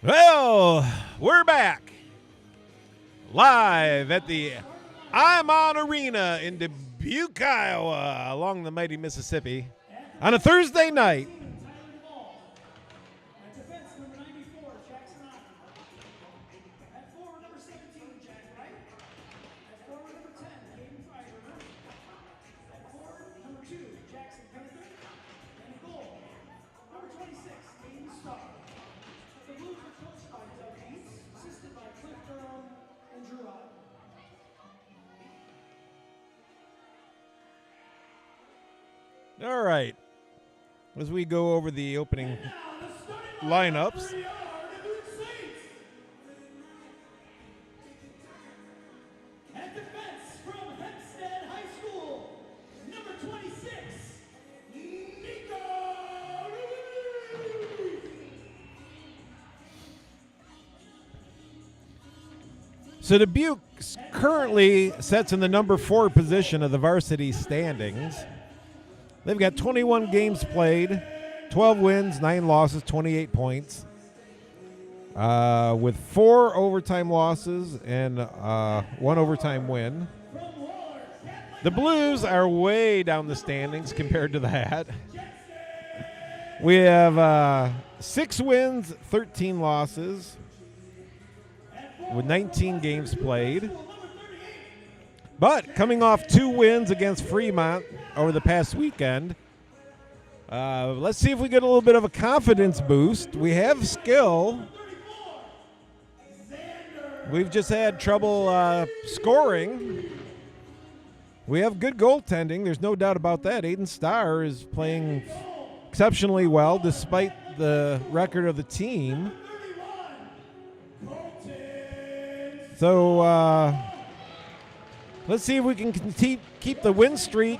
Well, we're back live at the I'm On Arena in Dubuque, Iowa, along the mighty Mississippi on a Thursday night. All right, as we go over the opening lineups. So Dubuque currently sits in the number 4 position of the varsity standings. They've got 21 games played, 12 wins, 9 losses, 28 points, with 4 overtime losses and 1 overtime win. The Blues are way down the standings compared to that. We have 6 wins, 13 losses, with 19 games played. But coming off 2 wins against Fremont over the past weekend, let's see if we get a little bit of a confidence boost. We have skill. We've just had trouble scoring. We have good goaltending. There's no doubt about that. Aiden Starr is playing exceptionally well despite the record of the team. So let's see if we can keep the win streak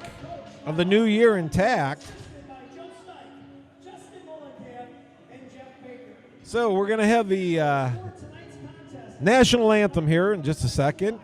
of the new year intact. So we're going to have the national anthem here in just a second.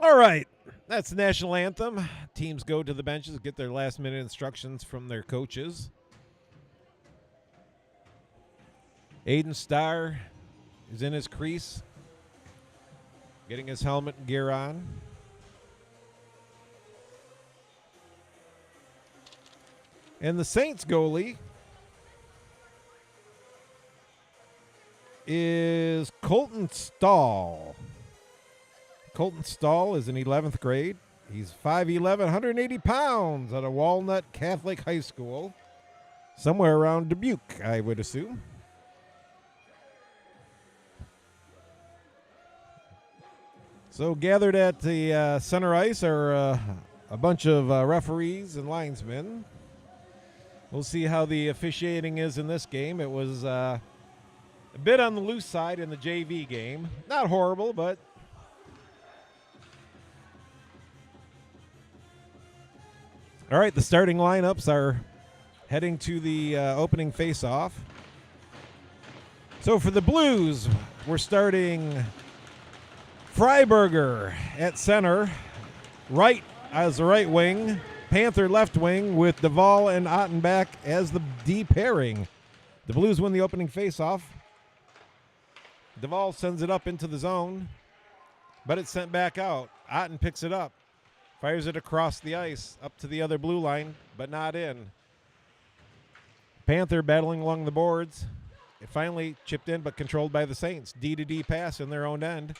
All right, that's the national anthem. Teams go to the benches, get their last-minute instructions from their coaches. Aiden Starr is in his crease, getting his helmet and gear on. And the Saints goalie is Colton Stahl. Colton Stahl is in 11th grade. He's 5'11", 180 pounds at a Walnut Catholic High School, somewhere around Dubuque, I would assume. So gathered at the center ice are a bunch of referees and linesmen. We'll see how the officiating is in this game. It was a bit on the loose side in the JV game. Not horrible, but All right, the starting lineups are heading to the opening face-off. So for the Blues, we're starting Freiberger at center, right as the right wing, Panther left wing with Duvall and Ottenbach as the D pairing. The Blues win the opening faceoff. Duvall sends it up into the zone, but it's sent back out. Otten picks it up, fires it across the ice up to the other blue line, but not in. Panther battling along the boards. It finally chipped in, but controlled by the Saints. D-to-D pass in their own end.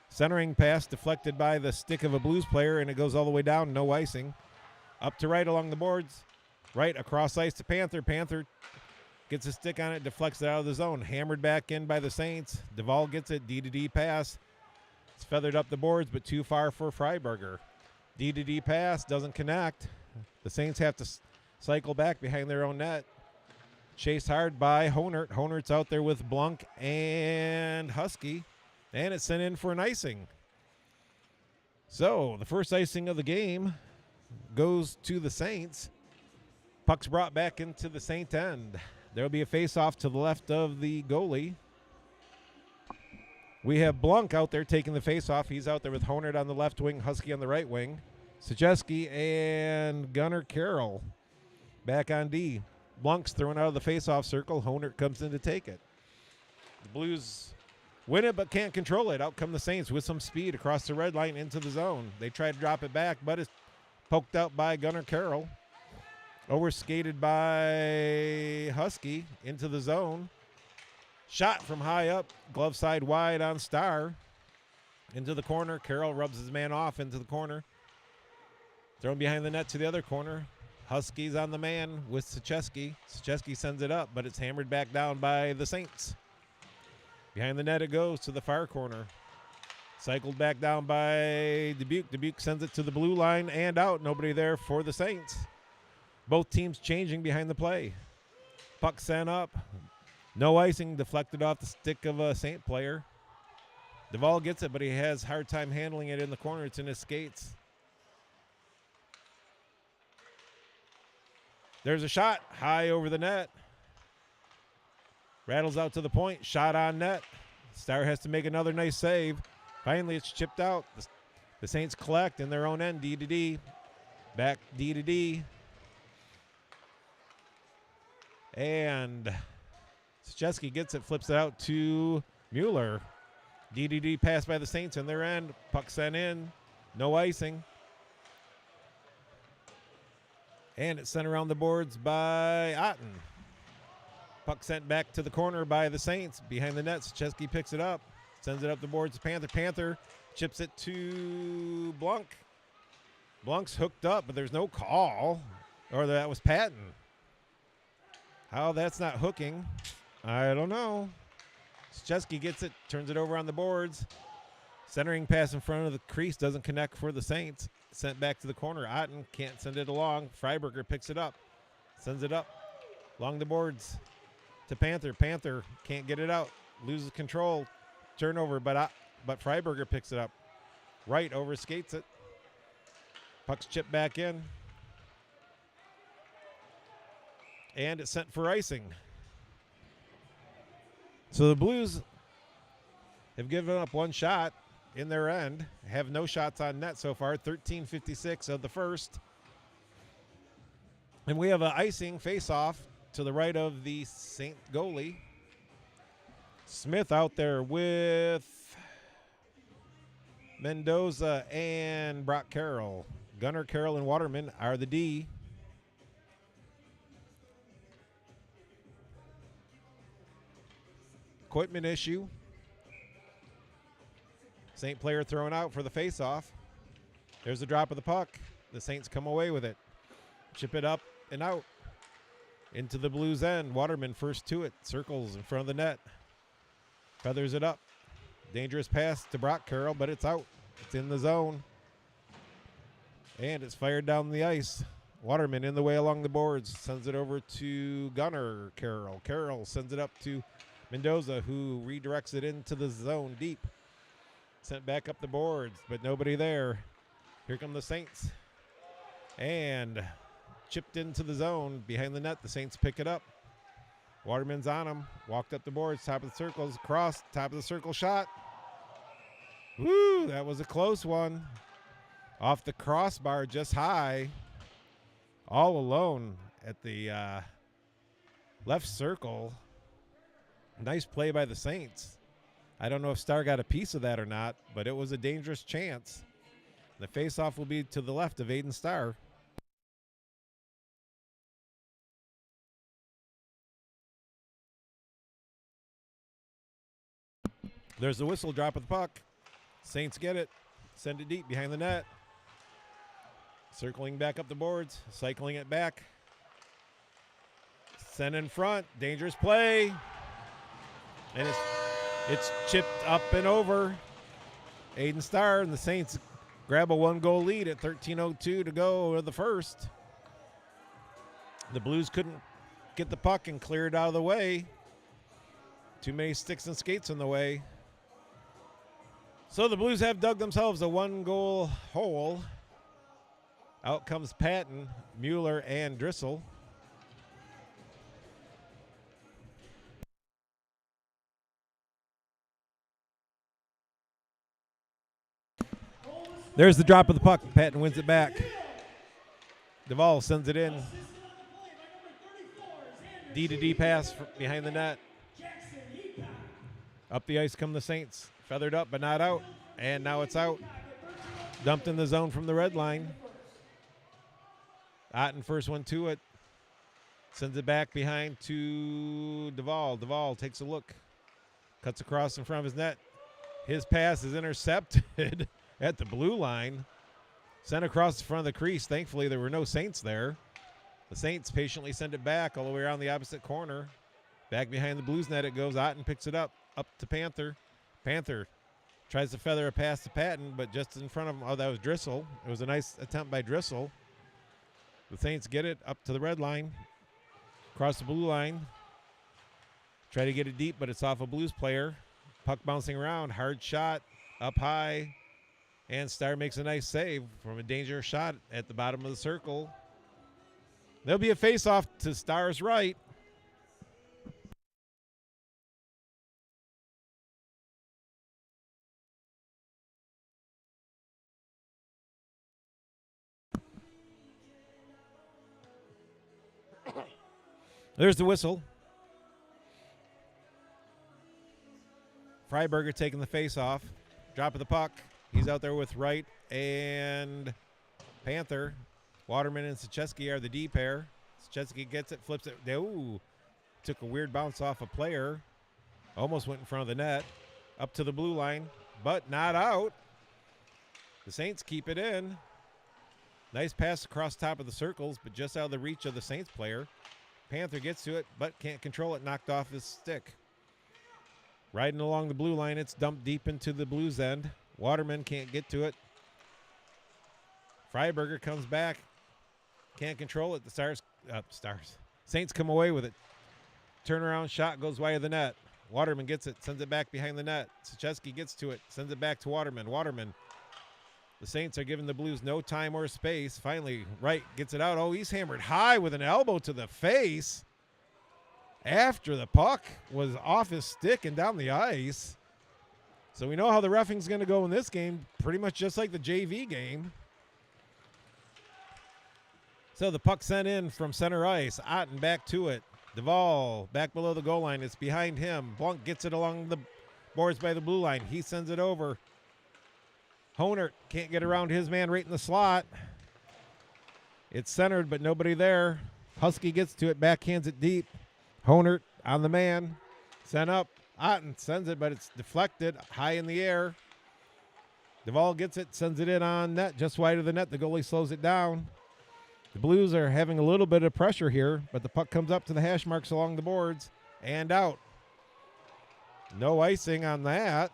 Centering pass deflected by the stick of a Blues player, and it goes all the way down, no icing. Up to right along the boards. Right across ice to Panther. Panther gets a stick on it, deflects it out of the zone. Hammered back in by the Saints. Duvall gets it, D-to-D pass. It's feathered up the boards, but too far for Freiberger. D-to-D pass doesn't connect. The Saints have to cycle back behind their own net. Chased hard by Honert. Honert's out there with Blunk and Husky. And it's sent in for an icing. So the first icing of the game goes to the Saints. Puck's brought back into the Saint end. There'll be a face-off to the left of the goalie. We have Blunk out there taking the face-off. He's out there with Honert on the left wing, Husky on the right wing. Sajeski and Gunnar Carroll back on D. Blunk's thrown out of the face-off circle. Honert comes in to take it. The Blues win it but can't control it. Out come the Saints with some speed across the red line into the zone. They try to drop it back, but it's poked out by Gunnar Carroll. Overskated by Husky into the zone. Shot from high up, glove side wide on Starr. Into the corner. Carroll rubs his man off into the corner. Thrown behind the net to the other corner. Huskies on the man with Sacheski. Sacheski sends it up, but it's hammered back down by the Saints. Behind the net it goes to the far corner. Cycled back down by Dubuque. Dubuque sends it to the blue line and out. Nobody there for the Saints. Both teams changing behind the play. Puck sent up. No icing, deflected off the stick of a Saint player. Duvall gets it, but he has a hard time handling it in the corner. It's in his skates. There's a shot high over the net. Rattles out to the point. Shot on net. Starr has to make another nice save. Finally, it's chipped out. The Saints collect in their own end. D-to-D. Back D-to-D. And Sacheski gets it, flips it out to Mueller. D-to-D pass by the Saints in their end. Puck sent in. No icing. And it's sent around the boards by Otten. Puck sent back to the corner by the Saints. Behind the net, Sacheski picks it up. Sends it up the boards to Panther. Panther chips it to Blunk. Blunk's hooked up, but there's no call. Or that was Patton. How that's not hooking, I don't know. Sacheski gets it, turns it over on the boards. Centering pass in front of the crease doesn't connect for the Saints. Sent back to the corner. Otten can't send it along. Freiberger picks it up. Sends it up along the boards to Panther. Panther can't get it out. Loses control. Turnover, but Freiberger picks it up. Right over skates it. Puck's chipped back in. And it's sent for icing. So the Blues have given up one shot in their end. Have no shots on net so far. 13:56 of the first. And we have an icing face-off to the right of the Saint goalie. Smith out there with Mendoza and Brock Carroll. Gunnar, Carroll, and Waterman are the D. Equipment issue. Saint player thrown out for the face-off. There's the drop of the puck. The Saints come away with it. Chip it up and out. Into the Blues end. Waterman first to it. Circles in front of the net. Feathers it up. Dangerous pass to Brock Carroll, but it's out. It's in the zone. And it's fired down the ice. Waterman in the way along the boards. Sends it over to Gunnar Carroll. Carroll sends it up to Mendoza, who redirects it into the zone deep. Sent back up the boards, but nobody there. Here come the Saints. And chipped into the zone behind the net. The Saints pick it up. Waterman's on him. Walked up the boards, top of the circles, cross, top of the circle shot. Woo, that was a close one. Off the crossbar, just high. All alone at the left circle. Nice play by the Saints. I don't know if Starr got a piece of that or not, but it was a dangerous chance. The faceoff will be to the left of Aiden Starr. There's the whistle, drop of the puck. Saints get it. Send it deep behind the net. Circling back up the boards. Cycling it back. Send in front. Dangerous play. And it's chipped up and over. Aiden Starr and the Saints grab a 1-goal lead at 13:02 to go of the first. The Blues couldn't get the puck and clear it out of the way. Too many sticks and skates in the way. So the Blues have dug themselves a 1-goal hole. Out comes Patton, Mueller, and Drissel. There's the drop of the puck. Patton wins it back. Duvall sends it in. D-to-D pass behind the net. Up the ice come the Saints. Feathered up but not out. And now it's out. Dumped in the zone from the red line. Otten first one to it. Sends it back behind to Duvall. Duvall takes a look. Cuts across in front of his net. His pass is intercepted at the blue line. Sent across the front of the crease. Thankfully, there were no Saints there. The Saints patiently send it back all the way around the opposite corner. Back behind the Blues net it goes. Otten picks it up to Panther. Panther tries to feather a pass to Patton, but just in front of him, oh, that was Drissel. It was a nice attempt by Drissel. The Saints get it up to the red line. Across the blue line. Try to get it deep, but it's off a Blues player. Puck bouncing around. Hard shot up high. And Starr makes a nice save from a dangerous shot at the bottom of the circle. There'll be a face-off to Starr's right. There's the whistle. Freiberger taking the face-off. Drop of the puck. He's out there with Wright and Panther. Waterman and Sachesky are the D pair. Sachesky gets it, flips it. Ooh, took a weird bounce off a player. Almost went in front of the net. Up to the blue line, but not out. The Saints keep it in. Nice pass across top of the circles, but just out of the reach of the Saints player. Panther gets to it, but can't control it. Knocked off his stick. Riding along the blue line, it's dumped deep into the Blues end. Waterman can't get to it. Freiberger comes back. Can't control it. The Saints come away with it. Turnaround shot goes wide of the net. Waterman gets it, sends it back behind the net. Sachesky gets to it, sends it back to Waterman. Waterman. The Saints are giving the Blues no time or space. Finally, Wright gets it out. Oh, he's hammered high with an elbow to the face after the puck was off his stick and down the ice. So we know how the reffing's going to go in this game, pretty much just like the JV game. So the puck sent in from center ice. Otten back to it. Duvall back below the goal line. It's behind him. Blanc gets it along the boards by the blue line. He sends it over. Honert can't get around his man right in the slot. It's centered, but nobody there. Husky gets to it, backhands it deep. Honert on the man. Sent up. Otten sends it, but it's deflected high in the air. Duvall gets it, sends it in on net, just wide of the net. The goalie slows it down. The Blues are having a little bit of pressure here, but the puck comes up to the hash marks along the boards and out. No icing on that.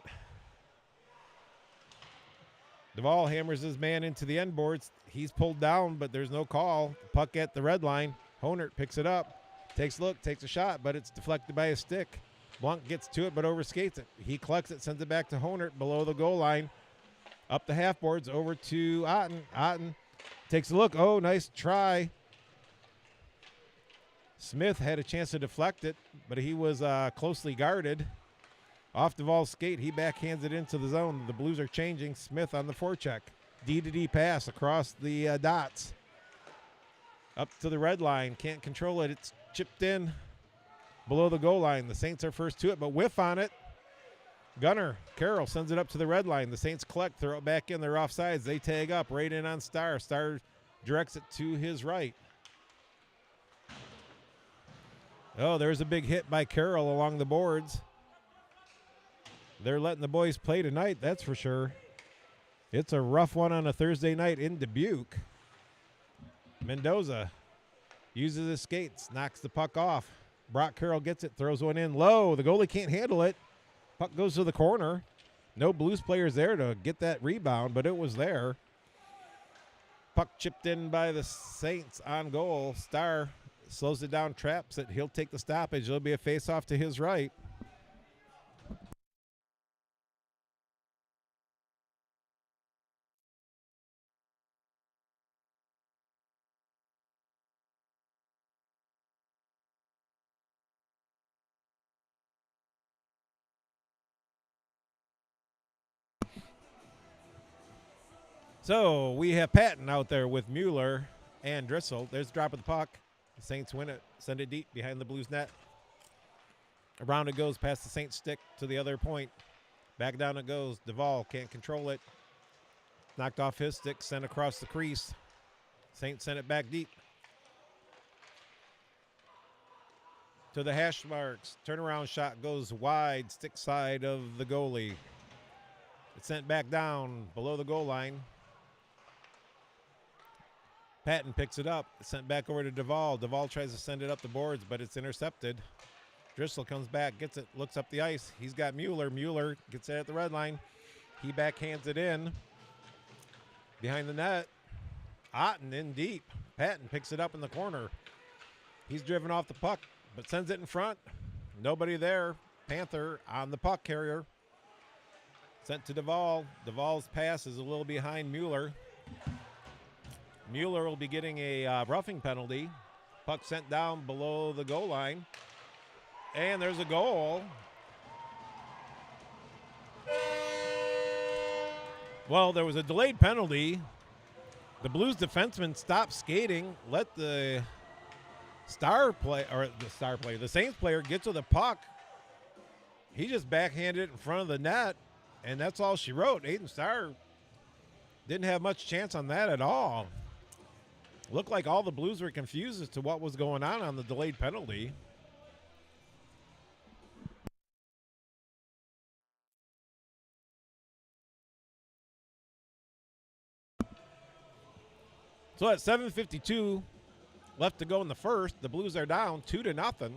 Duvall hammers his man into the end boards. He's pulled down, but there's no call. Puck at the red line. Honert picks it up, takes a look, takes a shot, but it's deflected by his stick. Blanc gets to it, but overskates it. He collects it, sends it back to Honert below the goal line. Up the half boards, over to Otten. Otten Takes a look. Oh, nice try. Smith had a chance to deflect it, but he was closely guarded. Off Duvall's skate, he backhands it into the zone. The Blues are changing. Smith on the forecheck. D-to-D pass across the dots. Up to the red line. Can't control it. It's chipped in below the goal line. The Saints are first to it, but whiff on it. Gunner Carroll sends it up to the red line. The Saints collect, throw it back in. They're offsides. They tag up right in on Starr. Starr directs it to his right. Oh, there's a big hit by Carroll along the boards. They're letting the boys play tonight, that's for sure. It's a rough one on a Thursday night in Dubuque. Mendoza uses his skates, knocks the puck off. Brock Carroll gets it, throws one in low. The goalie can't handle it. Puck goes to the corner. No Blues players there to get that rebound, but it was there. Puck chipped in by the Saints on goal. Starr slows it down, traps it. He'll take the stoppage. It'll be a face-off to his right. So we have Patton out there with Mueller and Drissel. There's the drop of the puck. The Saints win it. Send it deep behind the Blues net. Around it goes past the Saints stick to the other point. Back down it goes. Duvall can't control it. Knocked off his stick. Sent across the crease. Saints sent it back deep. To the hash marks. Turnaround shot goes wide. Stick side of the goalie. It's sent back down below the goal line. Patton picks it up. It's sent back over to Duvall. Duvall tries to send it up the boards, but it's intercepted. Drissel comes back, gets it, looks up the ice. He's got Mueller. Mueller gets it at the red line. He backhands it in. Behind the net. Otten in deep. Patton picks it up in the corner. He's driven off the puck, but sends it in front. Nobody there. Panther on the puck carrier. Sent to Duvall. Duvall's pass is a little behind Mueller. Mueller will be getting a roughing penalty. Puck sent down below the goal line. And there's a goal. Well, there was a delayed penalty. The Blues defenseman stopped skating, let the the Saints player get to the puck. He just backhanded it in front of the net, and that's all she wrote. Aiden Starr didn't have much chance on that at all. Looked like all the Blues were confused as to what was going on the delayed penalty. So at 7:52 left to go in the first, the Blues are down 2-0.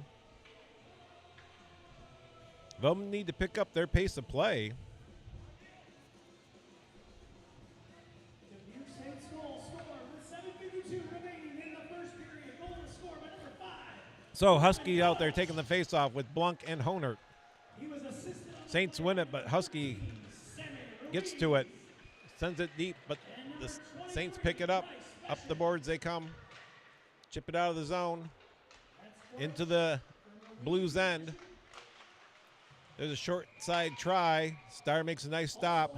They'll need to pick up their pace of play. So Husky out there taking the face-off with Blunk and Honert. Saints win it, but Husky gets to it, sends it deep, but the Saints pick it up. Up the boards they come. Chip it out of the zone. Into the Blues end. There's a short side try. Starr makes a nice stop.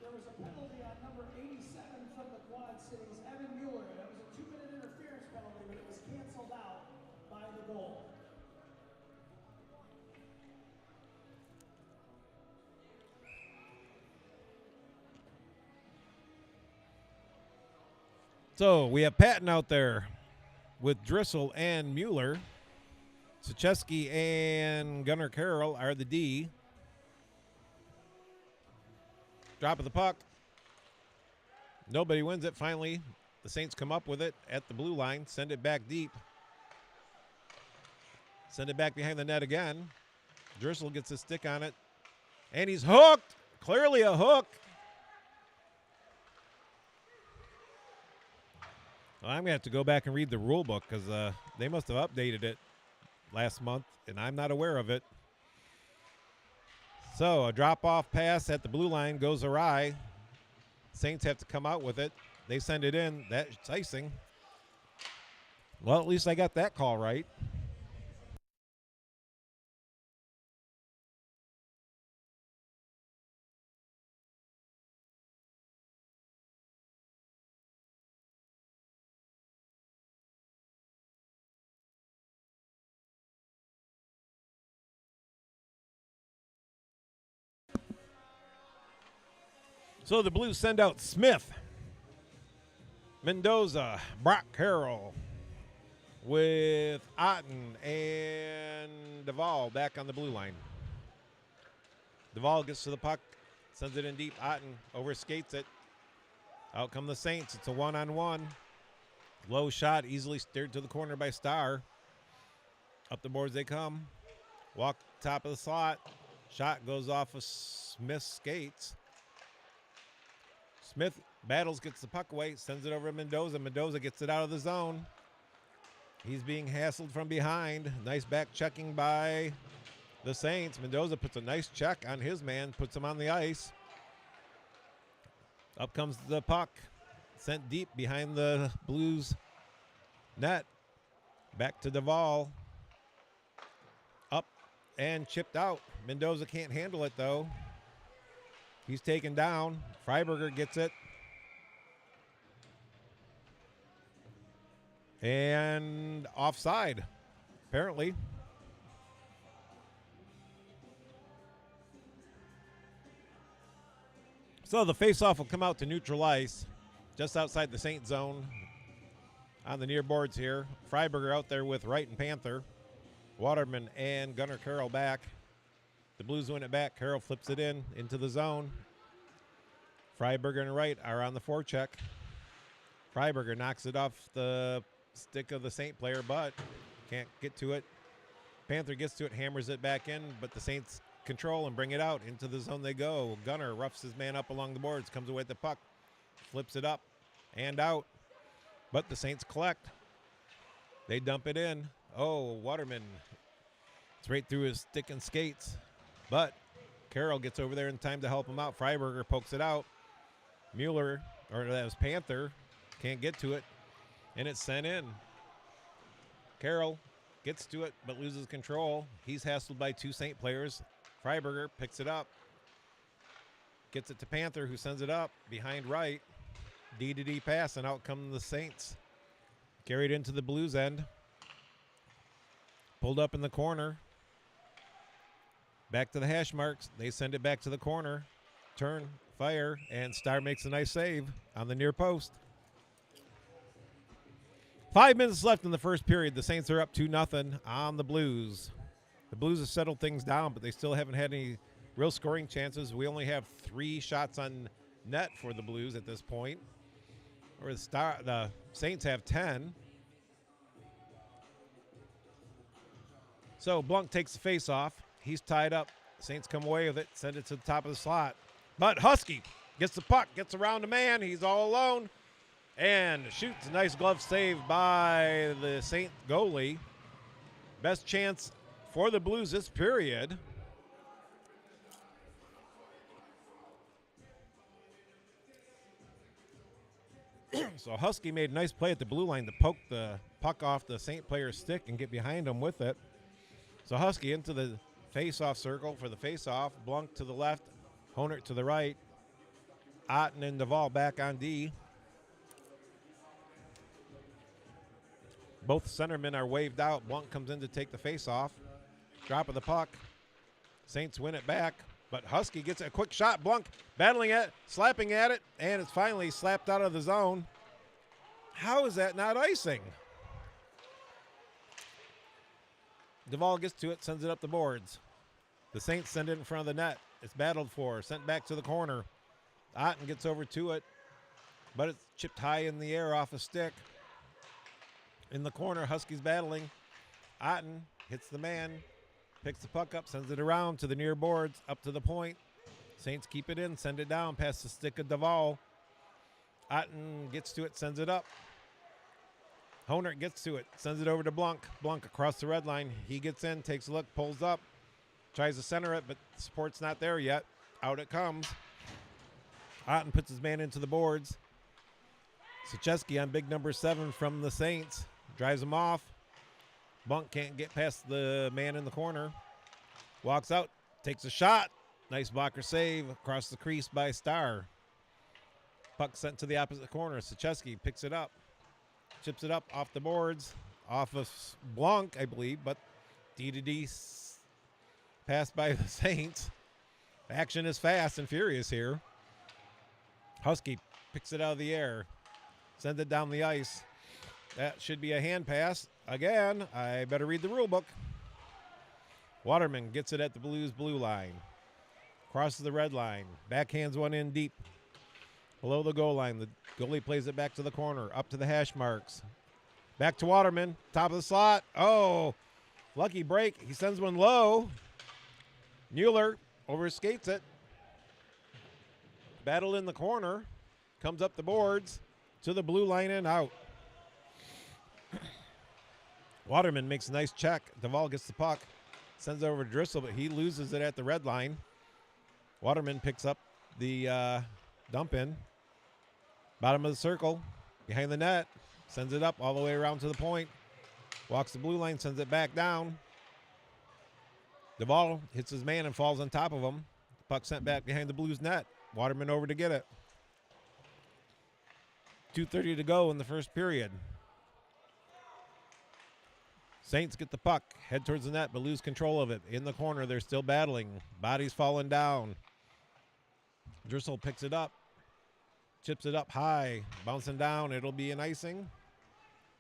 There was a penalty on number 87 from the Quad Cities, Evan Mueller. That was a 2-minute interference penalty, but it was canceled out by the goal. So we have Patton out there with Drissel and Mueller. Sucheski and Gunnar Carroll are the D. Drop of the puck. Nobody wins it. Finally, the Saints come up with it at the blue line. Send it back deep. Send it back behind the net again. Drissel gets a stick on it. And he's hooked. Clearly a hook. Well, I'm going to have to go back and read the rule book because they must have updated it last month, and I'm not aware of it. So a drop-off pass at the blue line goes awry. Saints have to come out with it. They send it in. That's icing. Well, at least I got that call right. So the Blues send out Smith, Mendoza, Brock Carroll, with Otten and Duvall back on the blue line. Duvall gets to the puck, sends it in deep. Otten overskates it. Out come the Saints. It's a one-on-one. Low shot, easily steered to the corner by Starr. Up the boards they come. Walk top of the slot. Shot goes off of Smith's skates. Smith battles, gets the puck away, sends it over to Mendoza. Mendoza gets it out of the zone. He's being hassled from behind. Nice back checking by the Saints. Mendoza puts a nice check on his man, puts him on the ice. Up comes the puck. Sent deep behind the Blues net. Back to Duvall. Up and chipped out. Mendoza can't handle it, though. He's taken down. Freiberger gets it. And offside, apparently. So the faceoff will come out to neutral ice, just outside the Saint zone on the near boards here. Freiberger out there with Wright and Panther. Waterman and Gunnar Carroll back. The Blues win it back. Carroll flips it into the zone. Freiberger and Wright are on the forecheck. Freiberger knocks it off the stick of the Saint player, but can't get to it. Panther gets to it, hammers it back in, but the Saints control and bring it out. Into the zone they go. Gunnar roughs his man up along the boards, comes away at the puck, flips it up and out. But the Saints collect. They dump it in. Oh, Waterman. It's right through his stick and skates. But Carroll gets over there in time to help him out. Freiberger pokes it out. Mueller, or that was Panther, can't get to it. And it's sent in. Carroll gets to it but loses control. He's hassled by two Saint players. Freiberger picks it up. Gets it to Panther, who sends it up behind Wright. D-to-D pass, and out come the Saints. Carried into the Blues end. Pulled up in the corner. Back to the hash marks. They send it back to the corner. Turn, fire, and Starr makes a nice save on the near post. 5 minutes left in the first period. The Saints are up 2-0 on the Blues. The Blues have settled things down, but they still haven't had any real scoring chances. We only have 3 shots on net for the Blues at this point. Or the Saints have 10. So Blunk takes the face off. He's tied up. Saints come away with it, send it to the top of the slot. But Husky gets the puck, gets around a man. He's all alone and shoots. A nice glove save by the Saint goalie. Best chance for the Blues this period. So Husky made a nice play at the blue line to poke the puck off the Saint player's stick and get behind him with it. So Husky into the face-off circle for the face-off. Blunk to the left, Honert to the right. Otten and Duvall back on D. Both centermen are waved out. Blunk comes in to take the face-off. Drop of the puck. Saints win it back, but Husky gets a quick shot. Blunk battling it, slapping at it, and it's finally slapped out of the zone. How is that not icing? Duvall gets to it, sends it up the boards. The Saints send it in front of the net. It's battled for, sent back to the corner. Otten gets over to it, but it's chipped high in the air off a stick. In the corner, Huskies battling. Otten hits the man, picks the puck up, sends it around to the near boards, up to the point. Saints keep it in, send it down past the stick of Duvall. Otten gets to it, sends it up. Honert gets to it, sends it over to Blunk. Blunk across the red line. He gets in, takes a look, pulls up, tries to center it, but the support's not there yet. Out it comes. Otten puts his man into the boards. Sacheski on big number 7 from the Saints. Drives him off. Bunk can't get past the man in the corner. Walks out, takes a shot. Nice blocker save across the crease by Starr. Puck sent to the opposite corner. Sacheski picks it up. Chips it up off the boards. Off of Blanc, I believe, but D passed by the Saints. Action is fast and furious here. Husky picks it out of the air. Sends it down the ice. That should be a hand pass. Again, I better read the rule book. Waterman gets it at the Blues blue line. Crosses the red line. Backhands one in deep. Below the goal line. The goalie plays it back to the corner. Up to the hash marks. Back to Waterman. Top of the slot. Oh, lucky break. He sends one low. Mueller overskates it. Battle in the corner. Comes up the boards to the blue line and out. Waterman makes a nice check. Duvall gets the puck. Sends it over to Driscoll, but he loses it at the red line. Waterman picks up the dump in. Bottom of the circle. Behind the net. Sends it up all the way around to the point. Walks the blue line. Sends it back down. Duvall hits his man and falls on top of him. Puck sent back behind the Blues net. Waterman over to get it. 2:30 to go in the first period. Saints get the puck, head towards the net, but lose control of it. In the corner, they're still battling. Bodies falling down. Driscoll picks it up, chips it up high, bouncing down. It'll be an icing.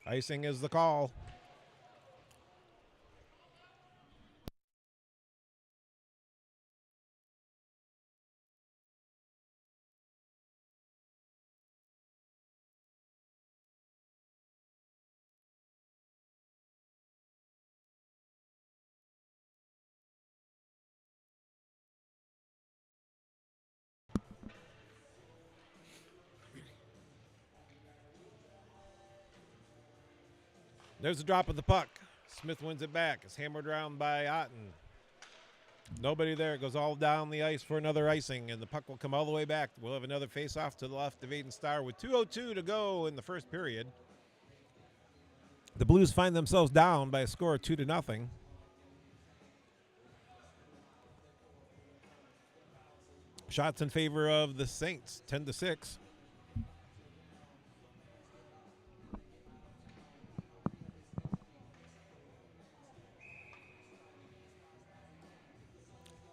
Icing is the call. There's a drop of the puck. Smith wins it back. It's hammered around by Otten. Nobody there. It goes all down the ice for another icing, and the puck will come all the way back. We'll have another face-off to the left of Aiden Starr with 2:02 to go in the first period. The Blues find themselves down by a score of 2-0. Shots in favor of the Saints, 10-6.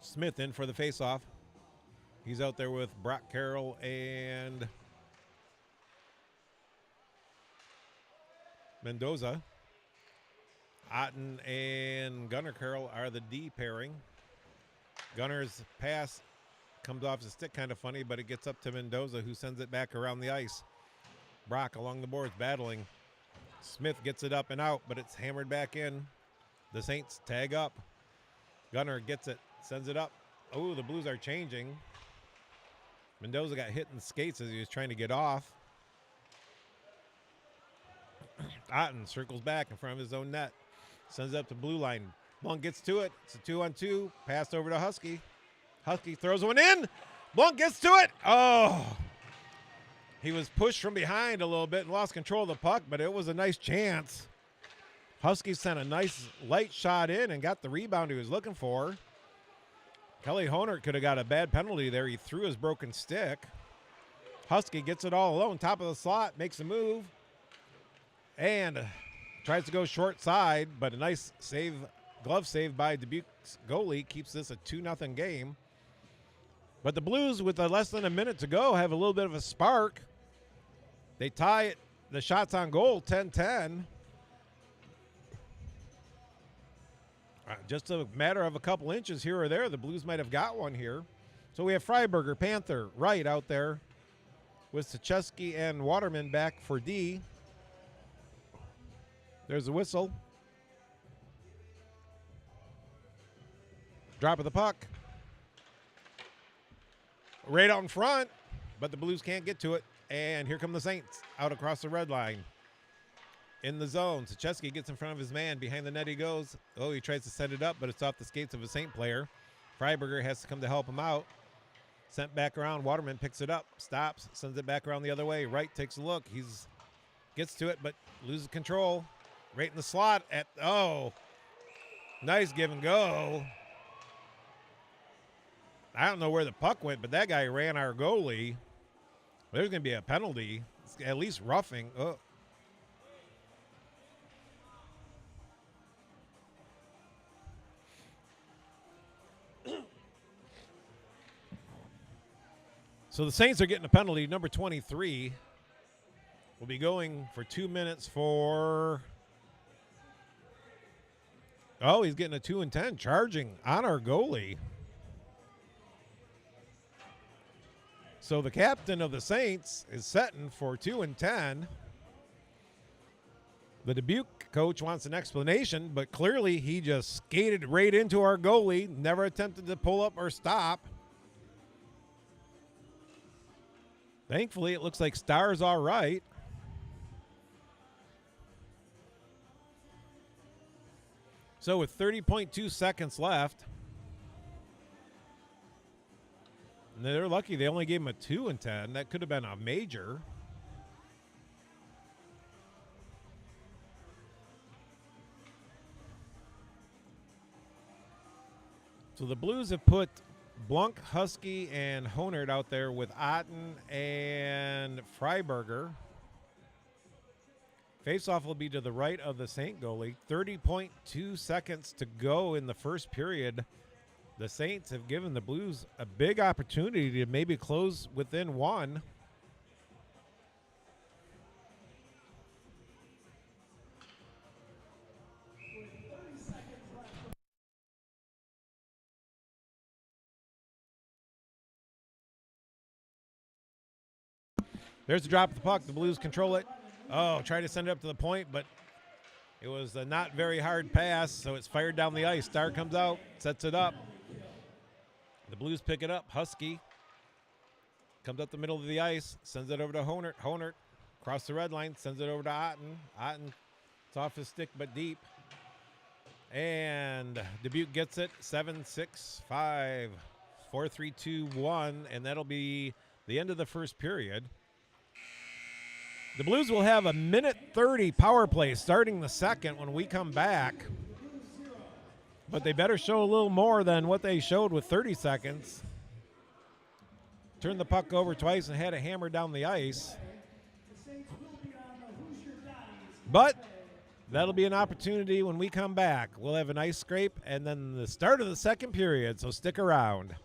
Smith in for the faceoff. He's out there with Brock Carroll and Mendoza. Otten and Gunnar Carroll are the D pairing. Gunner's pass comes off the stick kind of funny, but it gets up to Mendoza, who sends it back around the ice. Brock along the boards battling. Smith gets it up and out, but it's hammered back in. The Saints tag up. Gunnar gets it, sends it up. Oh, the Blues are changing. Mendoza got hit in the skates as he was trying to get off. Otten circles back in front of his own net. Sends it up to blue line. Blunt gets to it. It's a 2-on-2. Passed over to Husky. Husky throws one in. Blunt gets to it. Oh. He was pushed from behind a little bit and lost control of the puck, but it was a nice chance. Husky sent a nice light shot in and got the rebound he was looking for. Kelly Honert could have got a bad penalty there. He threw his broken stick. Husky gets it all alone. Top of the slot, makes a move. And tries to go short side, but a nice save, glove save by Dubuque's goalie keeps this a 2-0 game. But the Blues, with less than a minute to go, have a little bit of a spark. They tie it, the shots on goal, 10-10. Just a matter of a couple inches here or there. The Blues might have got one here. So we have Freiberger, Panther, Wright out there with Sacheski and Waterman back for D. There's a whistle. Drop of the puck. Right out in front, but the Blues can't get to it. And here come the Saints out across the red line. In the zone, Sacheski gets in front of his man. Behind the net he goes. Oh, he tries to set it up, but it's off the skates of a Saint player. Freiberger has to come to help him out. Sent back around. Waterman picks it up, stops, sends it back around the other way. Wright takes a look. Gets to it, but loses control. Right in the slot nice give and go. I don't know where the puck went, but that guy ran our goalie. There's going to be a penalty. It's at least roughing. Oh. So the Saints are getting a penalty. Number 23 will be going for 2 minutes for... Oh, he's getting a 2 and 10, charging on our goalie. So the captain of the Saints is setting for 2 and 10. The Dubuque coach wants an explanation, but clearly he just skated right into our goalie, never attempted to pull up or stop. Thankfully, it looks like Star's all right. So with 30.2 seconds left, and they're lucky they only gave him a 2 and 10. That could have been a major. So the Blues have put Blunk, Husky, and Honert out there with Otten and Freiberger. Faceoff will be to the right of the Saint goalie. 30.2 seconds to go in the first period. The Saints have given the Blues a big opportunity to maybe close within one. There's the drop of the puck. The Blues control it. Oh, try to send it up to the point, but it was a not very hard pass, so it's fired down the ice. Star comes out, sets it up. The Blues pick it up. Husky comes up the middle of the ice, sends it over to Honert. Honert across the red line, sends it over to Otten. Otten, it's off his stick but deep. And Dubuque gets it. 7-6-5, 4-3-2-1, and that'll be the end of the first period. The Blues will have a minute 30 power play starting the second when we come back. But they better show a little more than what they showed with 30 seconds. Turned the puck over twice and had a hammer down the ice. But that'll be an opportunity when we come back. We'll have an ice scrape and then the start of the second period, so stick around.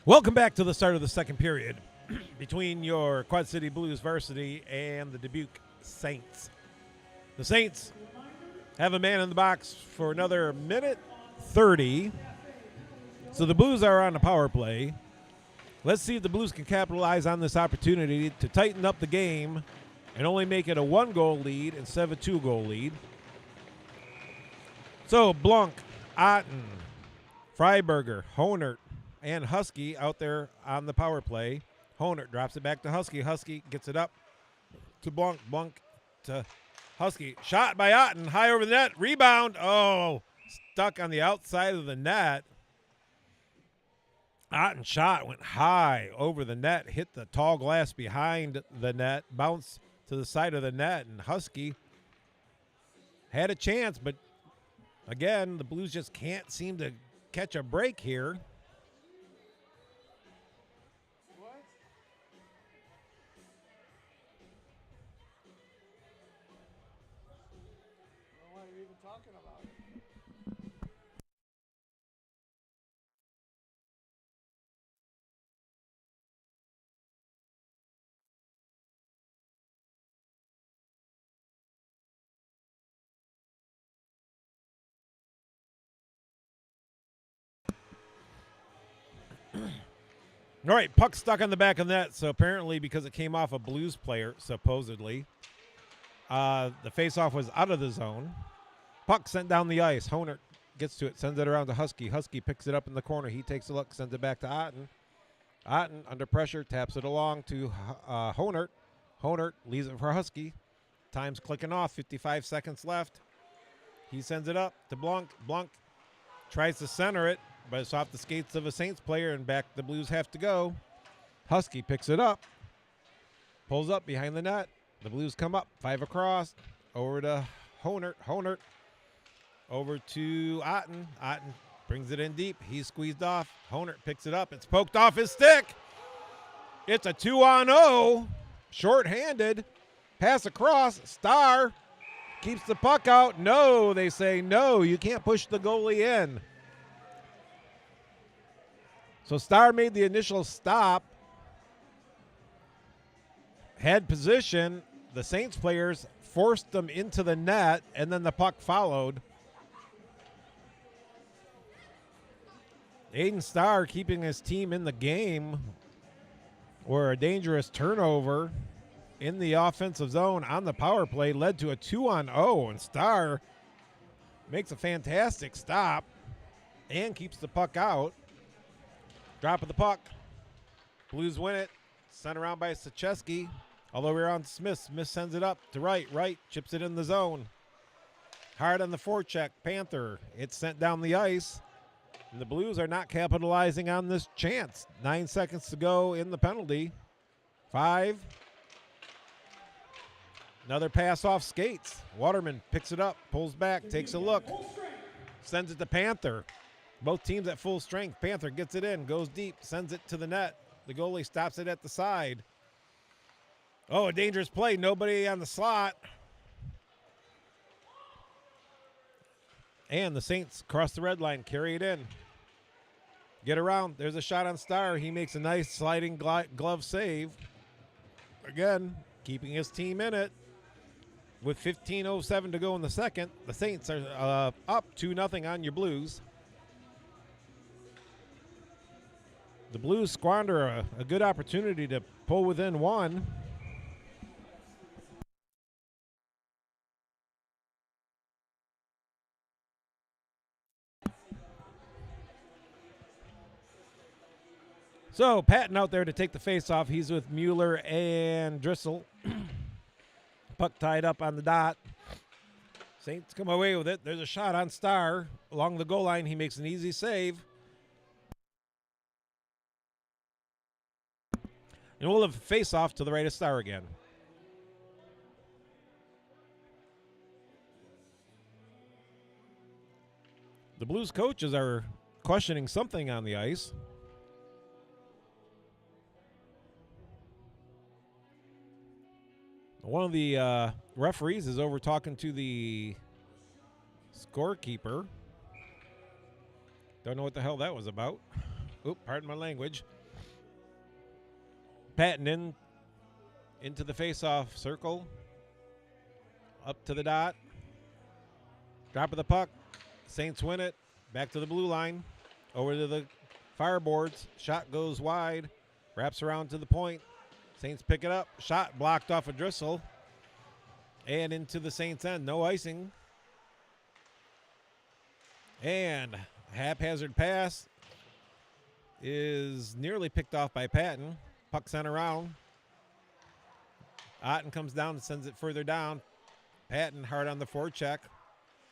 Welcome back to the start of the second period between your Quad City Blues varsity and the Dubuque Saints. The Saints have a man in the box for another minute 30. So the Blues are on a power play. Let's see if the Blues can capitalize on this opportunity to tighten up the game and only make it a 1-goal lead instead of a 2-goal lead. So Blanc, Otten, Freiberger, Honert, and Husky out there on the power play. Honert drops it back to Husky. Husky gets it up to Blanc. Blanc to Husky. Shot by Otten. High over the net. Rebound. Oh, stuck on the outside of the net. Otten's shot went high over the net. Hit the tall glass behind the net. Bounced to the side of the net. And Husky had a chance, but again, the Blues just can't seem to catch a break here. All right, puck stuck on the back of the net, so apparently because it came off a Blues player, supposedly, the faceoff was out of the zone. Puck sent down the ice. Honert gets to it, sends it around to Husky. Husky picks it up in the corner. He takes a look, sends it back to Otten. Otten, under pressure, taps it along to Honert. Honert leaves it for Husky. Time's clicking off, 55 seconds left. He sends it up to Blanc. Blanc tries to center it, but it's off the skates of a Saints player, and back the Blues have to go. Husky picks it up, pulls up behind the net. The Blues come up, 5 across, over to Honert. Honert over to Otten. Otten brings it in deep. He's squeezed off. Honert picks it up. It's poked off his stick. It's a 2-on-0, short-handed. Pass across. Starr keeps the puck out. No, they say no. You can't push the goalie in. So Starr made the initial stop, had position. The Saints players forced them into the net, and then the puck followed. Aiden Starr keeping his team in the game, where a dangerous turnover in the offensive zone on the power play led to a 2-on-0, and Starr makes a fantastic stop and keeps the puck out. Drop of the puck. Blues win it. Sent around by Sacheski. Although we're on Smith. Smith sends it up to right. Right chips it in the zone. Hard on the forecheck. Panther. It's sent down the ice. And the Blues are not capitalizing on this chance. 9 seconds to go in the penalty. 5. Another pass off skates. Waterman picks it up. Pulls back. Takes a look. Sends it to Panther. Both teams at full strength. Panther gets it in, goes deep, sends it to the net. The goalie stops it at the side. Oh, a dangerous play. Nobody on the slot. And the Saints cross the red line, carry it in. Get around. There's a shot on Starr. He makes a nice sliding glove save. Again, keeping his team in it. With 15:07 to go in the second, the Saints are up 2-0 on your Blues. The Blues squander a good opportunity to pull within 1. So Patton out there to take the face-off. He's with Mueller and Drissel. Puck tied up on the dot. Saints come away with it. There's a shot on Starr along the goal line. He makes an easy save. And we'll have a face-off to the right of Starr again. The Blues coaches are questioning something on the ice. One of the referees is over talking to the scorekeeper. Don't know what the hell that was about. Oop, pardon my language. Patton into the face-off circle. Up to the dot. Drop of the puck. Saints win it. Back to the blue line. Over to the fireboards. Shot goes wide. Wraps around to the point. Saints pick it up. Shot blocked off a Driscoll. And into the Saints end. No icing. And a haphazard pass is nearly picked off by Patton. Puck sent around. Otten comes down and sends it further down. Patton hard on the forecheck.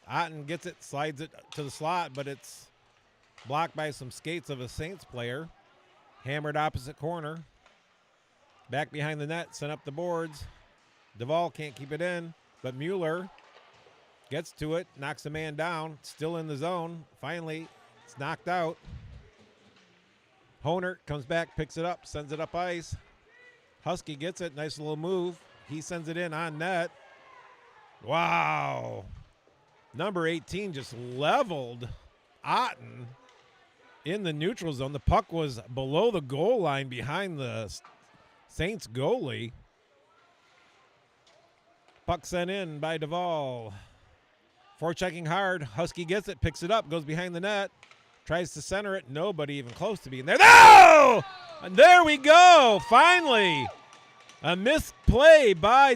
Otten gets it, slides it to the slot, but it's blocked by some skates of a Saints player. Hammered opposite corner. Back behind the net, sent up the boards. Duvall can't keep it in, but Mueller gets to it, knocks a man down, still in the zone. Finally, it's knocked out. Honert comes back, picks it up, sends it up ice. Husky gets it, nice little move. He sends it in on net. Wow. Number 18 just leveled Otten in the neutral zone. The puck was below the goal line behind the Saints goalie. Puck sent in by Duvall. Forechecking hard. Husky gets it, picks it up, goes behind the net. Tries to center it. Nobody even close to being there. No! And there we go. Finally. A misplay by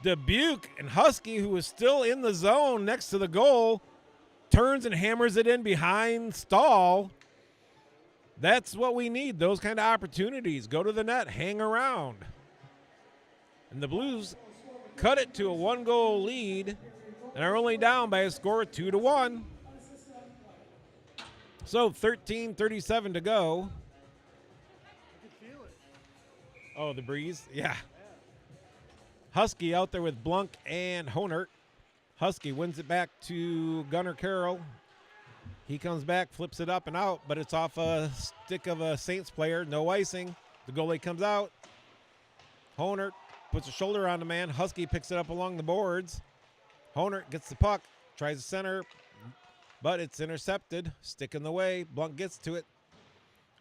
Dubuque, and Husky, who is still in the zone next to the goal, turns and hammers it in behind Stahl. That's what we need, those kind of opportunities. Go to the net, hang around. And the Blues cut it to a 1-goal lead and are only down by a score of 2-1. So 13:37 to go. Oh, the breeze? Yeah. Husky out there with Blunk and Honert. Husky wins it back to Gunnar Carroll. He comes back, flips it up and out, but it's off a stick of a Saints player. No icing. The goalie comes out. Honert puts a shoulder on the man. Husky picks it up along the boards. Honert gets the puck, tries to center, but it's intercepted. Stick in the way. Blunk gets to it.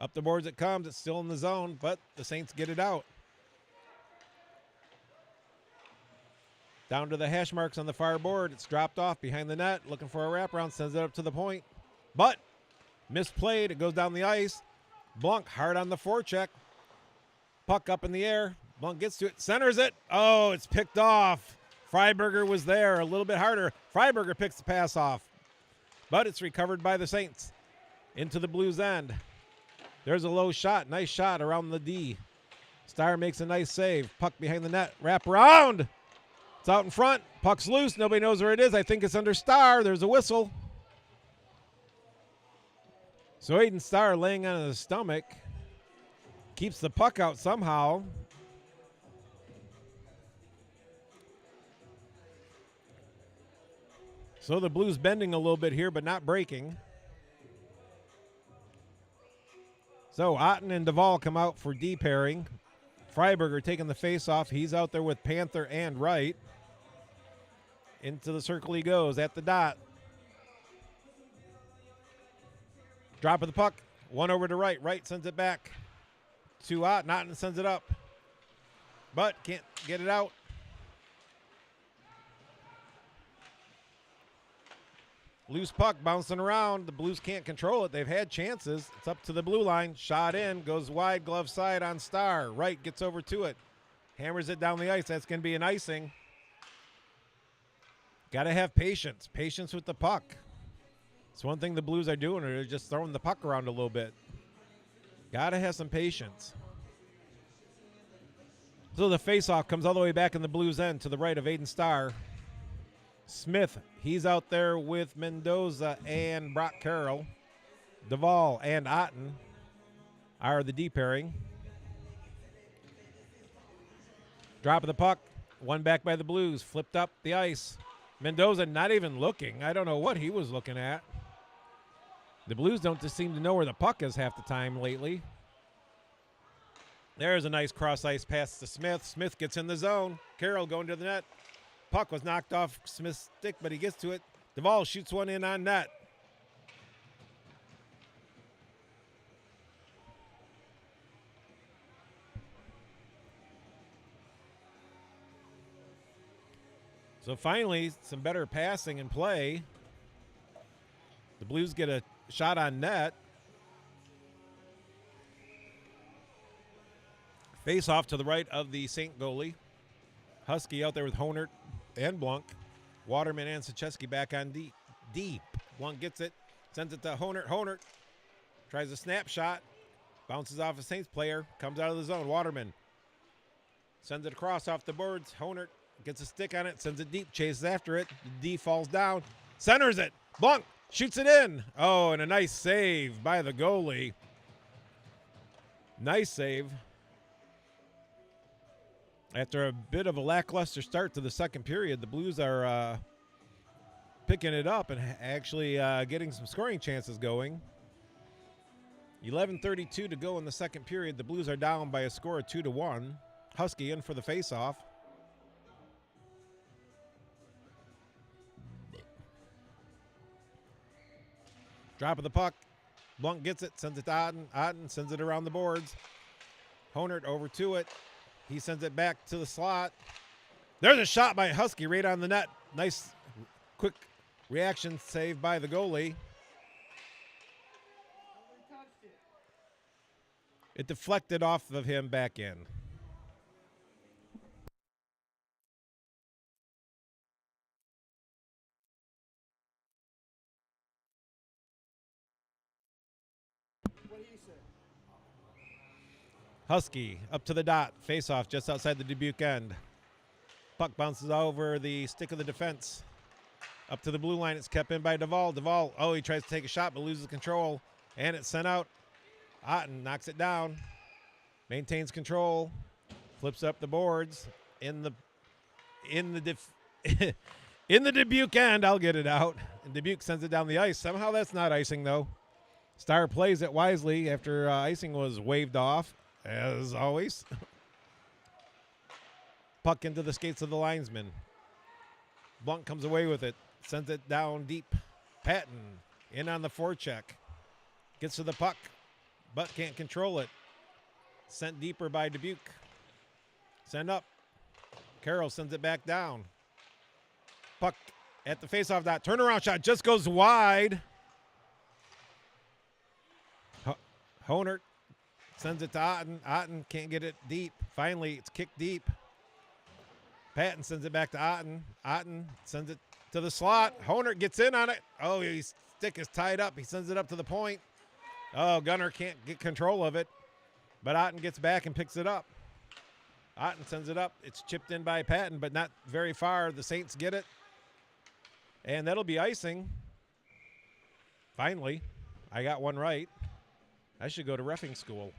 Up the boards it comes. It's still in the zone, but the Saints get it out. Down to the hash marks on the far board. It's dropped off behind the net. Looking for a wraparound. Sends it up to the point. But misplayed. It goes down the ice. Blunk hard on the forecheck. Puck up in the air. Blunk gets to it. Centers it. Oh, it's picked off. Freiberger was there. A little bit harder. Freiberger picks the pass off. But it's recovered by the Saints. Into the Blues end. There's a low shot. Nice shot around the D. Starr makes a nice save. Puck behind the net. Wrap around. It's out in front. Puck's loose. Nobody knows where it is. I think it's under Starr. There's a whistle. So Aiden Starr laying on his stomach. Keeps the puck out somehow. So the Blues bending a little bit here, but not breaking. So Otten and Duvall come out for D pairing. Freiberger taking the face off. He's out there with Panther and Wright. Into the circle he goes at the dot. Drop of the puck. One over to Wright. Wright sends it back to Otten. Otten sends it up, but can't get it out. Loose puck bouncing around. The Blues can't control it. They've had chances. It's up to the blue line. Shot in. Goes wide. Glove side on Starr. Wright gets over to it. Hammers it down the ice. That's going to be an icing. Got to have patience. Patience with the puck. It's one thing the Blues are doing. They're just throwing the puck around a little bit. Got to have some patience. So the faceoff comes all the way back in the Blues end to the right of Aiden Starr. Smith, he's out there with Mendoza and Brock Carroll. Duvall and Otten are the D pairing. Drop of the puck. One back by the Blues. Flipped up the ice. Mendoza not even looking. I don't know what he was looking at. The Blues don't just seem to know where the puck is half the time lately. There's a nice cross-ice pass to Smith. Smith gets in the zone. Carroll going to the net. Puck was knocked off Smith's stick, but he gets to it. Duvall shoots one in on net. So finally, some better passing and play. The Blues get a shot on net. Face off to the right of the St. goalie. Husky out there with Honert and Blunk. Waterman and Sacheski back on deep. Blunk gets it, sends it to Honert. Honert tries a snapshot, bounces off a Saints player, comes out of the zone. Waterman sends it across off the boards. Honert gets a stick on it, sends it deep, chases after it. D falls down, centers it. Blunk shoots it in. Oh, and a nice save by the goalie. Nice save. After a bit of a lackluster start to the second period, the Blues are picking it up and actually getting some scoring chances going. 11:32 to go in the second period. The Blues are down by a score of 2-1. Husky in for the faceoff. Drop of the puck. Blunk gets it, sends it to Otten. Otten sends it around the boards. Honert over to it. He sends it back to the slot. There's a shot by Husky right on the net. Nice, quick reaction save by the goalie. It deflected off of him back in. Husky up to the dot. Face-off just outside the Dubuque end. Puck bounces over the stick of the defense. Up to the blue line. It's kept in by Duvall. Duvall, oh, he tries to take a shot but loses control. And it's sent out. Otten knocks it down. Maintains control. Flips up the boards. In the Dubuque end, I'll get it out. And Dubuque sends it down the ice. Somehow that's not icing, though. Star plays it wisely after icing was waved off. As always. Puck into the skates of the linesman. Blunt comes away with it. Sends it down deep. Patton in on the forecheck. Gets to the puck, but can't control it. Sent deeper by Dubuque. Send up. Carroll sends it back down. Puck at the faceoff dot. Turnaround shot just goes wide. Honert sends it to Otten. Otten can't get it deep. Finally, it's kicked deep. Patton sends it back to Otten. Otten sends it to the slot. Honert gets in on it. Oh, his stick is tied up. He sends it up to the point. Oh, Gunner can't get control of it. But Otten gets back and picks it up. Otten sends it up. It's chipped in by Patton, but not very far. The Saints get it. And that'll be icing. Finally, I got one right. I should go to reffing school.